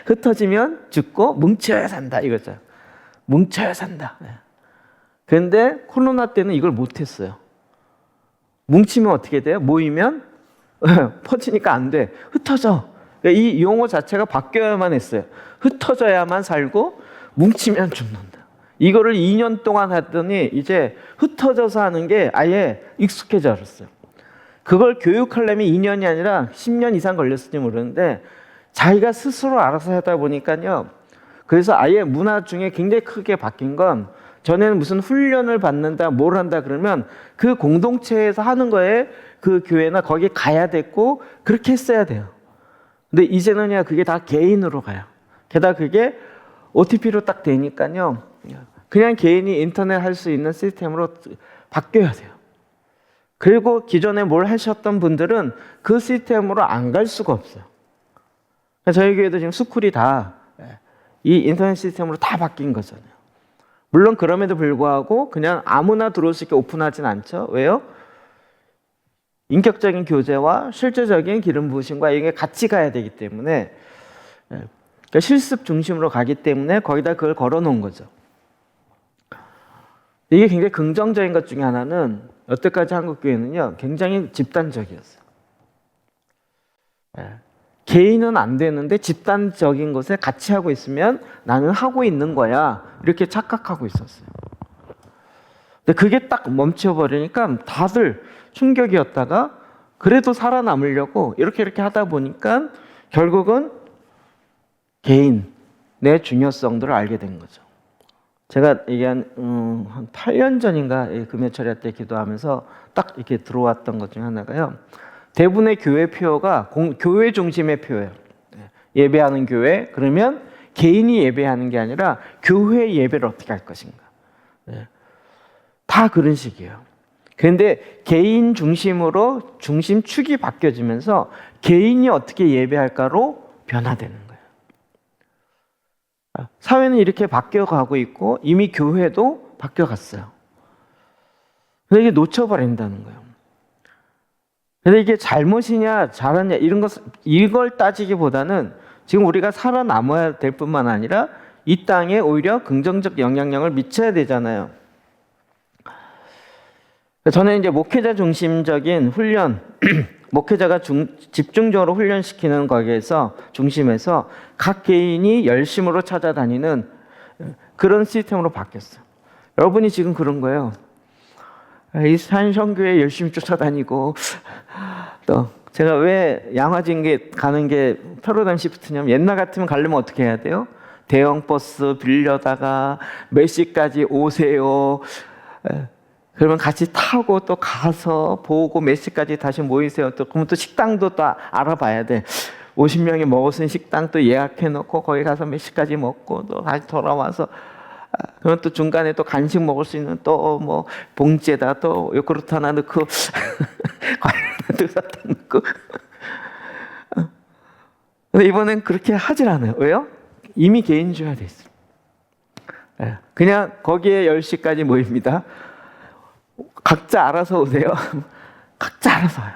흩어지면 죽고 뭉쳐야 산다 이거죠. 뭉쳐야 산다. 그런데 코로나 때는 이걸 못했어요. 뭉치면 어떻게 돼요? 모이면 퍼지니까 안 돼. 흩어져. 이 용어 자체가 바뀌어야만 했어요. 흩어져야만 살고 뭉치면 죽는다. 이거를 2년 동안 했더니 이제 흩어져서 하는 게 아예 익숙해져 버렸어요. 그걸 교육하려면 2년이 아니라 10년 이상 걸렸을지 모르는데 자기가 스스로 알아서 하다 보니까요. 그래서 아예 문화 중에 굉장히 크게 바뀐 건 전에는 무슨 훈련을 받는다, 뭘 한다 그러면 그 공동체에서 하는 거에 그 교회나 거기 가야 됐고 그렇게 했어야 돼요. 근데 이제는요, 그게 다 개인으로 가요. 게다가 그게 OTP로 딱 되니까요. 그냥 개인이 인터넷 할 수 있는 시스템으로 바뀌어야 돼요. 그리고 기존에 뭘 하셨던 분들은 그 시스템으로 안 갈 수가 없어요. 저희 교회도 지금 스쿨이 다 이 인터넷 시스템으로 다 바뀐 거잖아요. 물론 그럼에도 불구하고 그냥 아무나 들어올 수 있게 오픈하진 않죠. 왜요? 인격적인 교제와 실제적인 기름 부으심과 이게 같이 가야 되기 때문에 그러니까 실습 중심으로 가기 때문에 거기다 그걸 걸어 놓은 거죠. 이게 굉장히 긍정적인 것 중에 하나는 여태까지 한국 교회는요 굉장히 집단적이었어요. 개인은 안 되는데 집단적인 것에 같이 하고 있으면 나는 하고 있는 거야 이렇게 착각하고 있었어요. 근데 그게 딱 멈춰버리니까 다들 충격이었다가 그래도 살아남으려고 이렇게 하다 보니까 결국은 개인의 중요성들을 알게 된 거죠. 제가 이게 한 8년 전인가 금요철야 때 기도하면서 딱 이렇게 들어왔던 것 중에 하나가요. 대부분의 교회 표어가 교회 중심의 표예요. 예배하는 교회 그러면 개인이 예배하는 게 아니라 교회 예배를 어떻게 할 것인가. 다 그런 식이에요. 그런데 개인 중심으로 중심축이 바뀌어지면서 개인이 어떻게 예배할까로 변화되는 거예요. 사회는 이렇게 바뀌어가고 있고 이미 교회도 바뀌어갔어요. 근데 이게 놓쳐버린다는 거예요. 근데 이게 잘못이냐 잘하냐 이걸 따지기보다는 지금 우리가 살아남아야 될 뿐만 아니라 이 땅에 오히려 긍정적 영향력을 미쳐야 되잖아요. 저는 이제 목회자 중심적인 훈련, 목회자가 집중적으로 훈련시키는 거기에서 중심에서 각 개인이 열심으로 찾아다니는 그런 시스템으로 바뀌었어요. 여러분이 지금 그런 거예요. 이 산성교회 열심히 쫓아다니고 또 제가 왜 양화진 가는 게 패러다임 시프트냐면 옛날 같으면 가려면 어떻게 해야 돼요? 대형 버스 빌려다가 몇 시까지 오세요. 그러면 같이 타고 또 가서 보고 몇 시까지 다시 모이세요. 또 그러면 또 식당도 또 알아봐야 돼. 50명이 먹었으니 식당 또 예약해 놓고 거기 가서 몇 시까지 먹고 또 다시 돌아와서 그러면 또 중간에 또 간식 먹을 수 있는 또 뭐 봉지에다 또 요구르트 하나 넣고 과일 하나 사다 넣고. 근데 이번엔 그렇게 하질 않아요. 왜요? 이미 개인주의화 돼 있어요. 그냥 거기에 10시까지 모입니다. 각자 알아서 오세요. 각자 알아서 와요.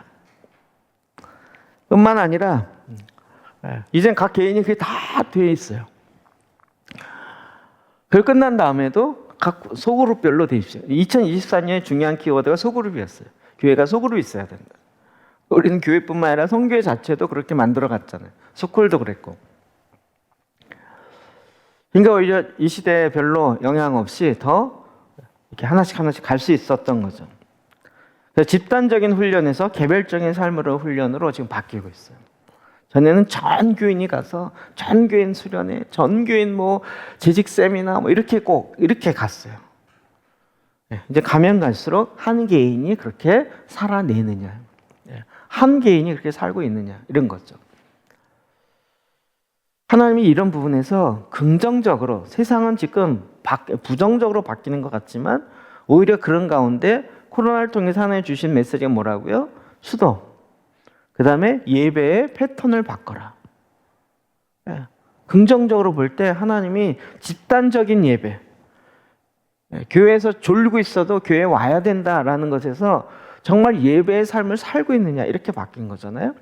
뿐만 아니라 이젠 각 개인이 그게 다 돼 있어요. 그 끝난 다음에도 각 소그룹별로 돼 있어요. 2024년에 중요한 키워드가 소그룹이었어요. 교회가 소그룹이 있어야 된다. 우리는 교회뿐만 아니라 선교회 자체도 그렇게 만들어 갔잖아요. 스쿨도 그랬고. 그러니까 오히려 이 시대에 별로 영향 없이 더 이렇게 하나씩 갈 수 있었던 거죠. 그래서 집단적인 훈련에서 개별적인 삶으로 훈련으로 지금 바뀌고 있어요. 전에는 전 교인이 가서 전 교인 수련회, 전 교인 뭐 재직 세미나 뭐 이렇게 꼭 이렇게 갔어요. 이제 가면 갈수록 한 개인이 그렇게 살아내느냐, 한 개인이 그렇게 살고 있느냐 이런 거죠. 하나님이 이런 부분에서 긍정적으로 세상은 지금 부정적으로 바뀌는 것 같지만 오히려 그런 가운데 코로나를 통해서 하나님 주신 메시지가 뭐라고요? 수도. 그 다음에 예배의 패턴을 바꿔라. 긍정적으로 볼 때 하나님이 집단적인 예배, 교회에서 졸고 있어도 교회에 와야 된다라는 것에서 정말 예배의 삶을 살고 있느냐 이렇게 바뀐 거잖아요.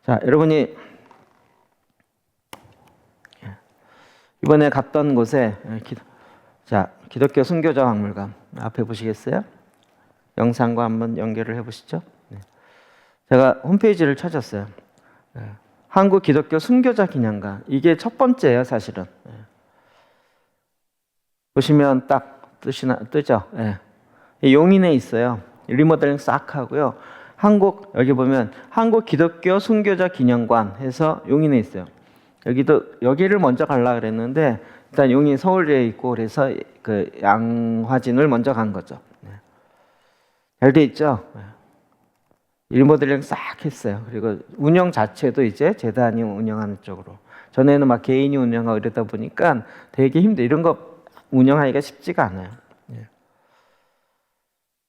자, 여러분이 이번에 갔던 곳에 기독교 순교자 박물관 앞에 보시겠어요? 영상과 한번 연결을 해보시죠. 제가 홈페이지를 찾았어요. 한국 기독교 순교자 기념관. 이게 첫 번째예요, 사실은. 보시면 딱 뜨죠. 용인에 있어요. 리모델링 싹 하고요. 여기 보면 한국 기독교 순교자 기념관 해서 용인에 있어요. 여기를 먼저 가려고 그랬는데 일단 용인 서울에 있고 그래서 그 양화진을 먼저 간 거죠. 잘 돼 있죠. 리모델링 싹 했어요. 그리고 운영 자체도 이제 재단이 운영하는 쪽으로. 전에는 막 개인이 운영하고 이러다 보니까 되게 이런 거 운영하기가 쉽지가 않아요.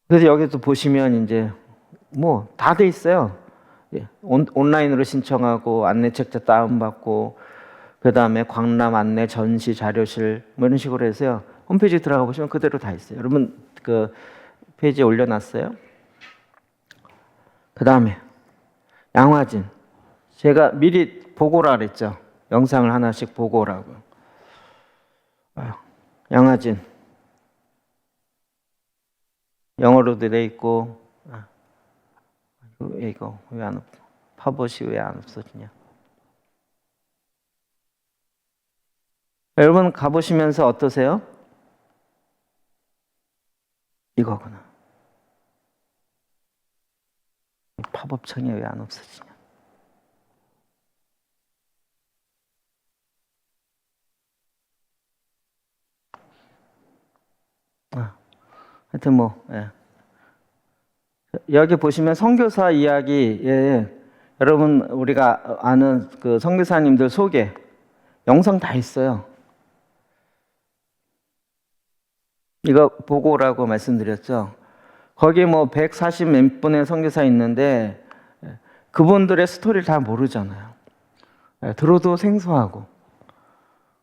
그래서 여기서 보시면 이제 뭐 다 돼 있어요. 온라인으로 신청하고 안내책자 다운받고 그 다음에 광람 안내 전시 자료실 뭐 이런 식으로 해서요. 홈페이지 들어가 보시면 그대로 다 있어요. 여러분 그 페이지에 올려놨어요. 그 다음에 양화진. 제가 미리 보고라 그랬죠. 영상을 하나씩 보고 오라고. 양화진. 영어로도 돼 있고. 이거 왜 안 팝업이 왜 안 없어지냐? 여러분 가보시면서 어떠세요? 이거구나. 팝업 창이 왜 안 없어지냐? 하여튼 뭐 여기 보시면 선교사 이야기, 여러분 우리가 아는 그 선교사님들 소개 영상 다 있어요. 이거 보고 오라고 말씀드렸죠. 거기 뭐 140 몇 분의 선교사 있는데 그분들의 스토리를 다 모르잖아요. 들어도 생소하고.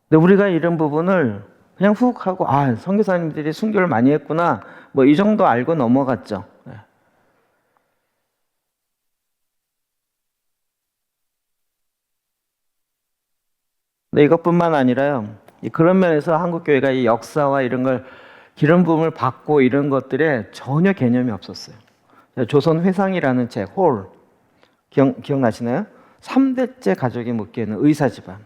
근데 우리가 이런 부분을 그냥 훅 하고 선교사님들이 순교를 많이 했구나 뭐 이 정도 알고 넘어갔죠. 근데 이것뿐만 아니라요. 그런 면에서 한국교회가 이 역사와 이런 걸 기름 부음을 받고 이런 것들에 전혀 개념이 없었어요. 조선 회상이라는 책, 홀 기억나시나요? 3대째 가족이 묶여있는 의사 집안.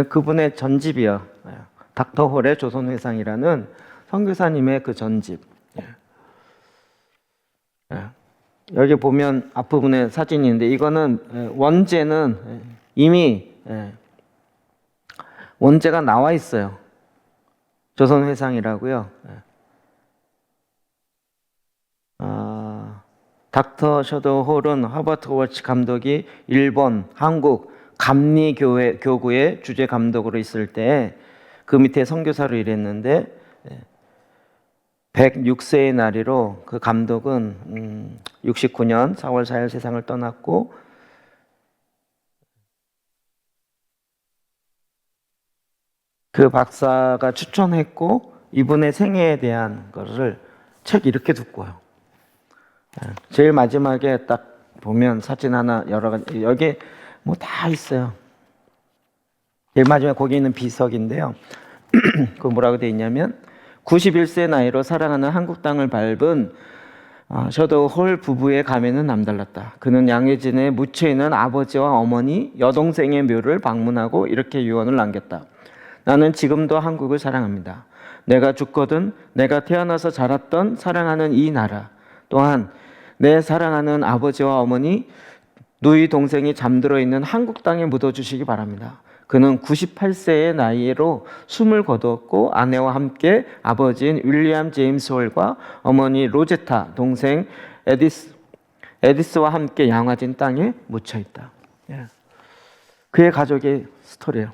그분의 전집이요. 닥터 홀의 조선 회상이라는 선교사님의 그 전집. 여기 보면 앞부분에 사진이 있는데 이거는 원제는 이미 원제가 나와 있어요. 조선회상이라고요. 닥터 셔도 홀은 허버트 워치 감독이 일본, 한국 감리교구의 주재 감독으로 있을 때 그 밑에 선교사로 일했는데 106세의 나이로 그 감독은 69년 4월 4일 세상을 떠났고 그 박사가 추천했고 이분의 생애에 대한 것을 책 이렇게 두고요. 제일 마지막에 딱 보면 사진 하나 여러 가지 여기 뭐 다 있어요. 제일 마지막에 거기 있는 비석인데요. 그 뭐라고 돼 있냐면 91세 나이로 사랑하는 한국 땅을 밟은 셔도우 홀 부부의 감회는 남달랐다. 그는 양해진에 묻혀 있는 아버지와 어머니, 여동생의 묘를 방문하고 이렇게 유언을 남겼다. 나는 지금도 한국을 사랑합니다. 내가 죽거든 내가 태어나서 자랐던 사랑하는 이 나라 또한 내 사랑하는 아버지와 어머니, 누이 동생이 잠들어 있는 한국 땅에 묻어주시기 바랍니다. 그는 98세의 나이로 숨을 거두었고 아내와 함께 아버지인 윌리엄 제임스 홀과 어머니 로제타, 동생 에디스와 함께 양화진 땅에 묻혀 있다. 그의 가족의 스토리예요.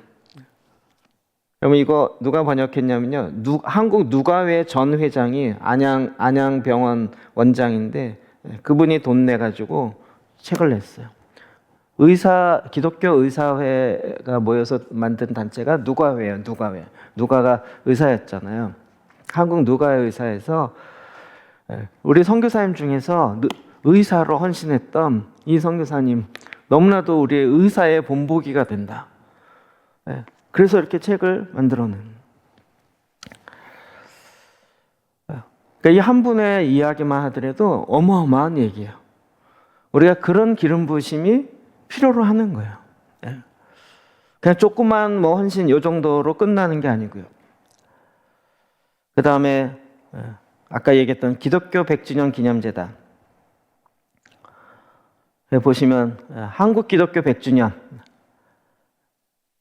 그러면 이거 누가 번역했냐면요. 한국 누가회 전 회장이 안양병원 원장인데 그분이 돈 내가지고 책을 냈어요. 기독교 의사회가 모여서 만든 단체가 누가회예요. 누가회. 누가가 의사였잖아요. 한국 누가회 의사에서 우리 선교사님 중에서 의사로 헌신했던 이 선교사님 너무나도 우리의 의사의 본보기가 된다. 그래서 이렇게 책을 만들어낸. 그러니까 이 한 분의 이야기만 하더라도 어마어마한 얘기예요. 우리가 그런 기름 부으심이 필요로 하는 거예요. 그냥 조그만 뭐 헌신 요 정도로 끝나는 게 아니고요. 그 다음에 아까 얘기했던 기독교 100주년 기념재단. 보시면 한국 기독교 100주년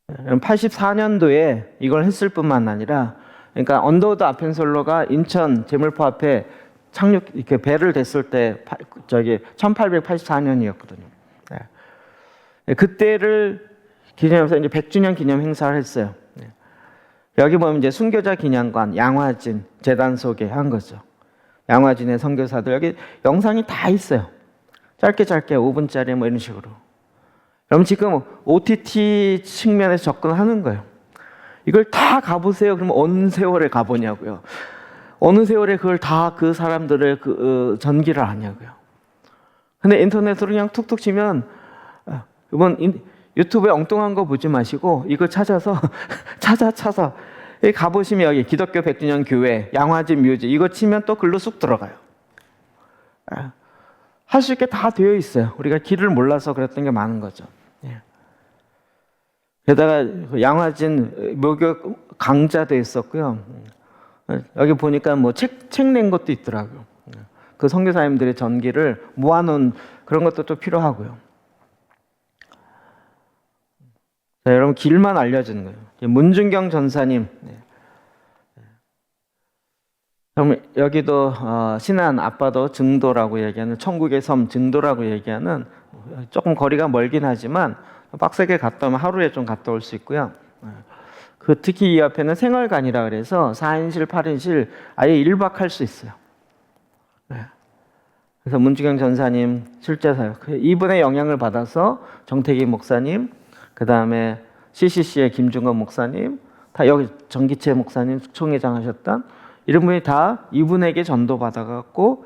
84년도에 이걸 했을 뿐만 아니라 그러니까 언더우드 아펜솔로가 인천 제물포 앞에 이렇게 배를 댔을 때 1884년이었거든요. 그때를 기념해서 이제 100주년 기념 행사를 했어요. 여기 보면 이제 순교자 기념관 양화진 재단 소개한 거죠. 양화진의 선교사들 여기 영상이 다 있어요. 짧게 5분짜리 뭐 이런 식으로. 그럼 지금 OTT 측면에서 접근하는 거예요. 이걸 다 가보세요. 그러면 어느 세월에 가보냐고요. 어느 세월에 그걸 다 그 사람들의 전기를 아냐고요. 근데 인터넷으로 그냥 툭툭 치면 이번 유튜브에 엉뚱한 거 보지 마시고 이거 찾아서 찾아서 여기 가보시면 여기 기독교 100주년 교회 양화진 묘지 이거 치면 또 글로 쑥 들어가요. 할 수 있게 다 되어 있어요. 우리가 길을 몰라서 그랬던 게 많은 거죠. 게다가 양화진 묘교 강좌도 있었고요. 여기 보니까 뭐 책 낸 것도 있더라고요. 그 선교사님들의 전기를 모아놓은 그런 것도 또 필요하고요. 자, 여러분 길만 알려주는 거예요. 문준경 전사님. 그럼 여기도 신안 아빠도 증도라고 얘기하는 천국의 섬 증도라고 얘기하는 조금 거리가 멀긴 하지만 빡세게 갔다 오면 하루에 좀 갔다 올 수 있고요. 특히 이 앞에는 생활관이라 그래서 4인실, 8인실 아예 1박 할 수 있어요. 그래서 문준경 전사님 실제 사역 이분의 영향을 받아서 정태기 목사님 그 다음에 CCC의 김중건 목사님, 다 여기 전기채 목사님 총회장 하셨던 이런 분이 다 이분에게 전도받아갖고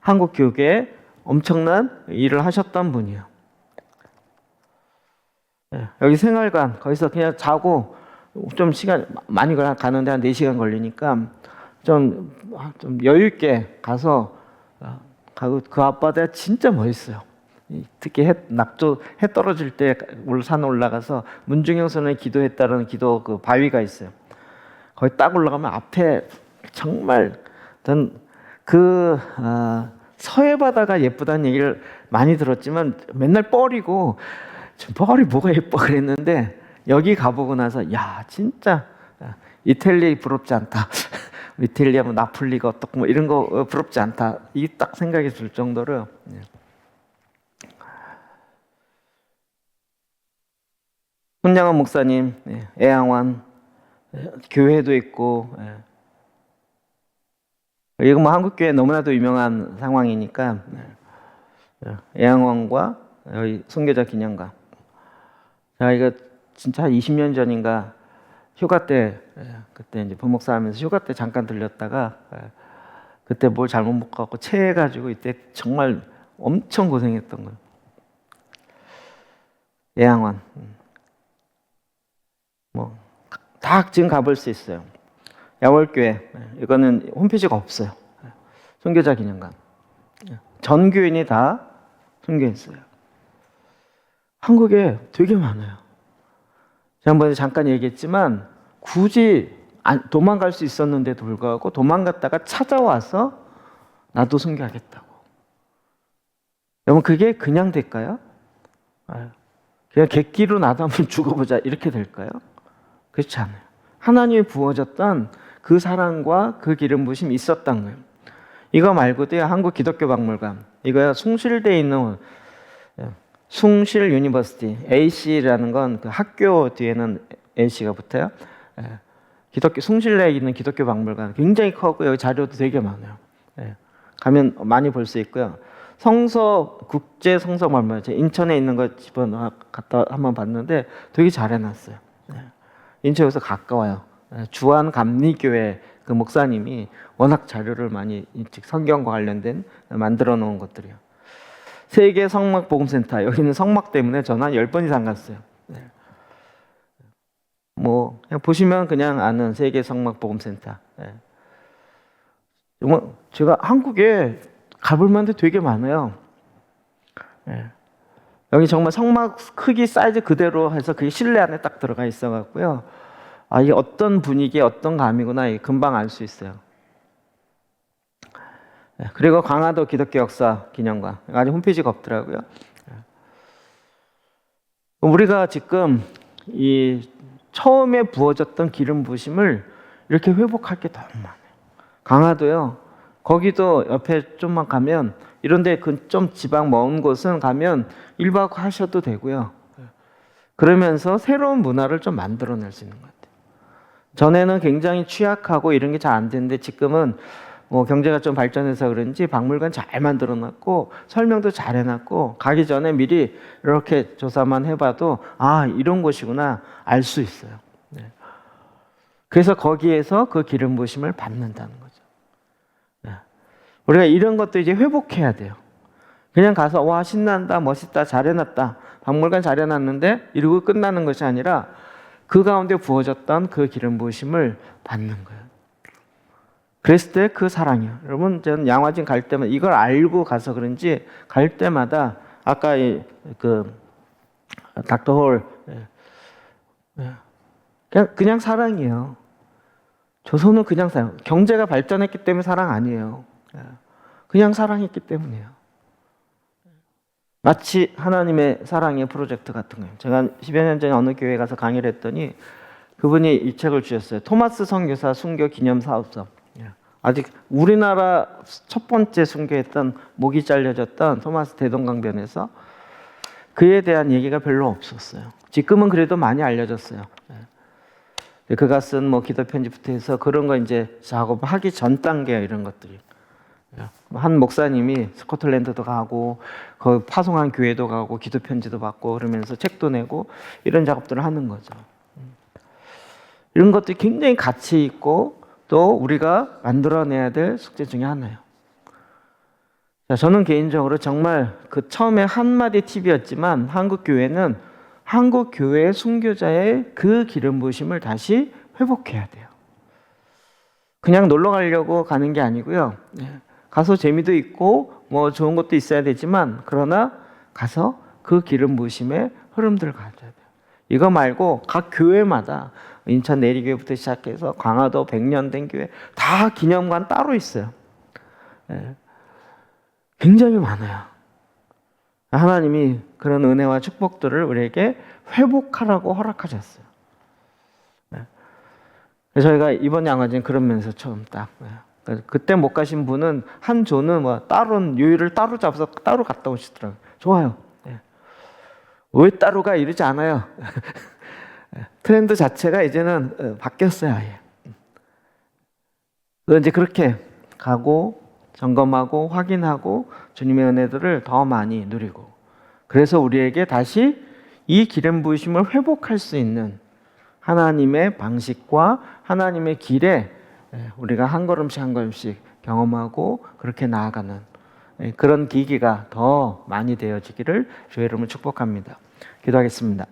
한국 교계에 엄청난 일을 하셨던 분이에요. 여기 생활관 거기서 그냥 자고 좀 시간 많이 가는데 한 4시간 걸리니까 좀 여유 있게 가서 그 앞바다가 진짜 멋있어요. 특히 해 떨어질 때 산 올라가서 문중영 선생이 기도했다는 기도 그 바위가 있어요. 거기 딱 올라가면 앞에 정말 그 서해 바다가 예쁘다는 얘기를 많이 들었지만 맨날 뻘이고 뻘이 뭐가 예뻐 그랬는데 여기 가보고 나서 야 진짜 이탈리 부럽지 않다. 이탈리아 뭐 나폴리가 어떻고 뭐 이런 거 부럽지 않다. 이 딱 생각이 들 정도로. 손양원 목사님, 애양원 교회도 있고, 이거 뭐 한국 교회 너무나도 유명한 상황이니까 애양원과 여기 순교자 기념관. 자, 이거 진짜 20년 전인가 휴가 때 그때 이제 부목사 하면서 휴가 때 잠깐 들렸다가 그때 뭘 잘못 먹고 체해가지고 이때 정말 엄청 고생했던 거예요. 애양원. 뭐 다 지금 가볼 수 있어요. 야월교회 이거는 홈페이지가 없어요. 순교자 기념관 전 교인이 다 순교했어요. 한국에 되게 많아요. 지난번에 잠깐 얘기했지만 굳이 도망갈 수 있었는데도 불구하고 도망갔다가 찾아와서 나도 순교하겠다고. 여러분 그게 그냥 될까요? 그냥 객기로 나도 한번 죽어보자 이렇게 될까요? 그렇지 않아요. 하나님이 부어줬던 그 사랑과 그 기름 부심이 있었던 거예요. 이거 말고도요, 한국 기독교 박물관 이거요 숭실대에 있는 숭실 유니버시티 AC라는 건 그 학교 뒤에는 AC가 붙어요. 기독교 숭실대에 있는 기독교 박물관 굉장히 크고 여기 자료도 되게 많아요. 가면 많이 볼 수 있고요. 성서 국제 성서 박물관 인천에 있는 거 집어넣어 갔다 한번 봤는데 되게 잘 해놨어요. 인천에서 가까워요. 주한 감리교회 그 목사님이 워낙 자료를 많이 성경과 관련된 만들어 놓은 것들이요. 세계 성막 복음센터 여기는 성막 때문에 전 한 10번 이상 갔어요. 뭐 그냥 보시면 그냥 아는 세계 성막 복음센터. 정말 제가 한국에 가볼 만한 데 되게 많아요. 여기 정말 성막 크기 사이즈 그대로 해서 그게 실내 안에 딱 들어가 있어 갖고요. 이게 어떤 분위기에 어떤 감이구나 금방 알 수 있어요. 그리고 강화도 기독교 역사 기념관 아직 홈페이지가 없더라고요. 우리가 지금 이 처음에 부어졌던 기름 부심을 이렇게 회복할 게 너무 많아요. 강화도요. 거기도 옆에 좀만 가면 이런데 그 좀 지방 먼 곳은 가면 1박 하셔도 되고요. 그러면서 새로운 문화를 좀 만들어낼 수 있는 것 같아요. 전에는 굉장히 취약하고 이런 게 잘 안 되는데 지금은 뭐 경제가 좀 발전해서 그런지 박물관 잘 만들어놨고 설명도 잘 해놨고 가기 전에 미리 이렇게 조사만 해봐도 이런 곳이구나 알 수 있어요. 그래서 거기에서 그 기름 부심을 받는다는 거죠. 우리가 이런 것도 이제 회복해야 돼요. 그냥 가서 와 신난다 멋있다 잘해놨다 박물관 잘해놨는데 이러고 끝나는 것이 아니라 그 가운데 부어졌던 그 기름 부심을 받는 거예요. 그랬을 때 그 사랑이요. 여러분 저는 양화진 갈 때마다 이걸 알고 가서 그런지 갈 때마다 아까 그 닥터 홀 그냥 사랑이에요. 조선은 그냥 사랑. 경제가 발전했기 때문에 사랑 아니에요. 그냥 사랑했기 때문이에요. 마치 하나님의 사랑의 프로젝트 같은 거예요. 제가 10여 년 전에 어느 교회에 가서 강의를 했더니 그분이 이 책을 주셨어요. 토마스 선교사 순교 기념 사업서. 아직 우리나라 첫 번째 순교했던 목이 잘려졌던 토마스 대동강변에서 그에 대한 얘기가 별로 없었어요. 지금은 그래도 많이 알려졌어요. 그가 쓴 뭐 기도 편지부터 해서 그런 거 이제 작업하기 전 단계 이런 것들이. 한 목사님이 스코틀랜드도 가고 그 파송한 교회도 가고 기도 편지도 받고 그러면서 책도 내고 이런 작업들을 하는 거죠. 이런 것들이 굉장히 가치 있고 또 우리가 만들어내야 될 숙제 중에 하나예요. 저는 개인적으로 정말 그 처음에 한마디 팁이었지만 한국 교회는 한국 교회의 순교자의 그 기름 부으심을 다시 회복해야 돼요. 그냥 놀러 가려고 가는 게 아니고요. 가서 재미도 있고 뭐 좋은 것도 있어야 되지만 그러나 가서 그 기름 부으심의 흐름들을 가져야 돼요. 이거 말고 각 교회마다 인천 내리교회부터 시작해서 강화도 100년 된 교회 다 기념관 따로 있어요. 굉장히 많아요. 하나님이 그런 은혜와 축복들을 우리에게 회복하라고 허락하셨어요. 네. 그래서 저희가 이번 양화제는 그런 면에서 처음 딱 그때 못 가신 분은 한 조는 뭐 따로 요일을 따로 잡아서 따로 갔다 오시더라고요. 좋아요. 네. 왜 따로가 이러지 않아요. 트렌드 자체가 이제는 바뀌었어요, 아예. 그래서 이제 그렇게 가고 점검하고 확인하고 주님의 은혜들을 더 많이 누리고, 그래서 우리에게 다시 이 기름 부으심을 회복할 수 있는 하나님의 방식과 하나님의 길에 우리가 한 걸음씩 한 걸음씩 경험하고 그렇게 나아가는 그런 기기가 더 많이 되어지기를 주의 이름으로 축복합니다. 기도하겠습니다.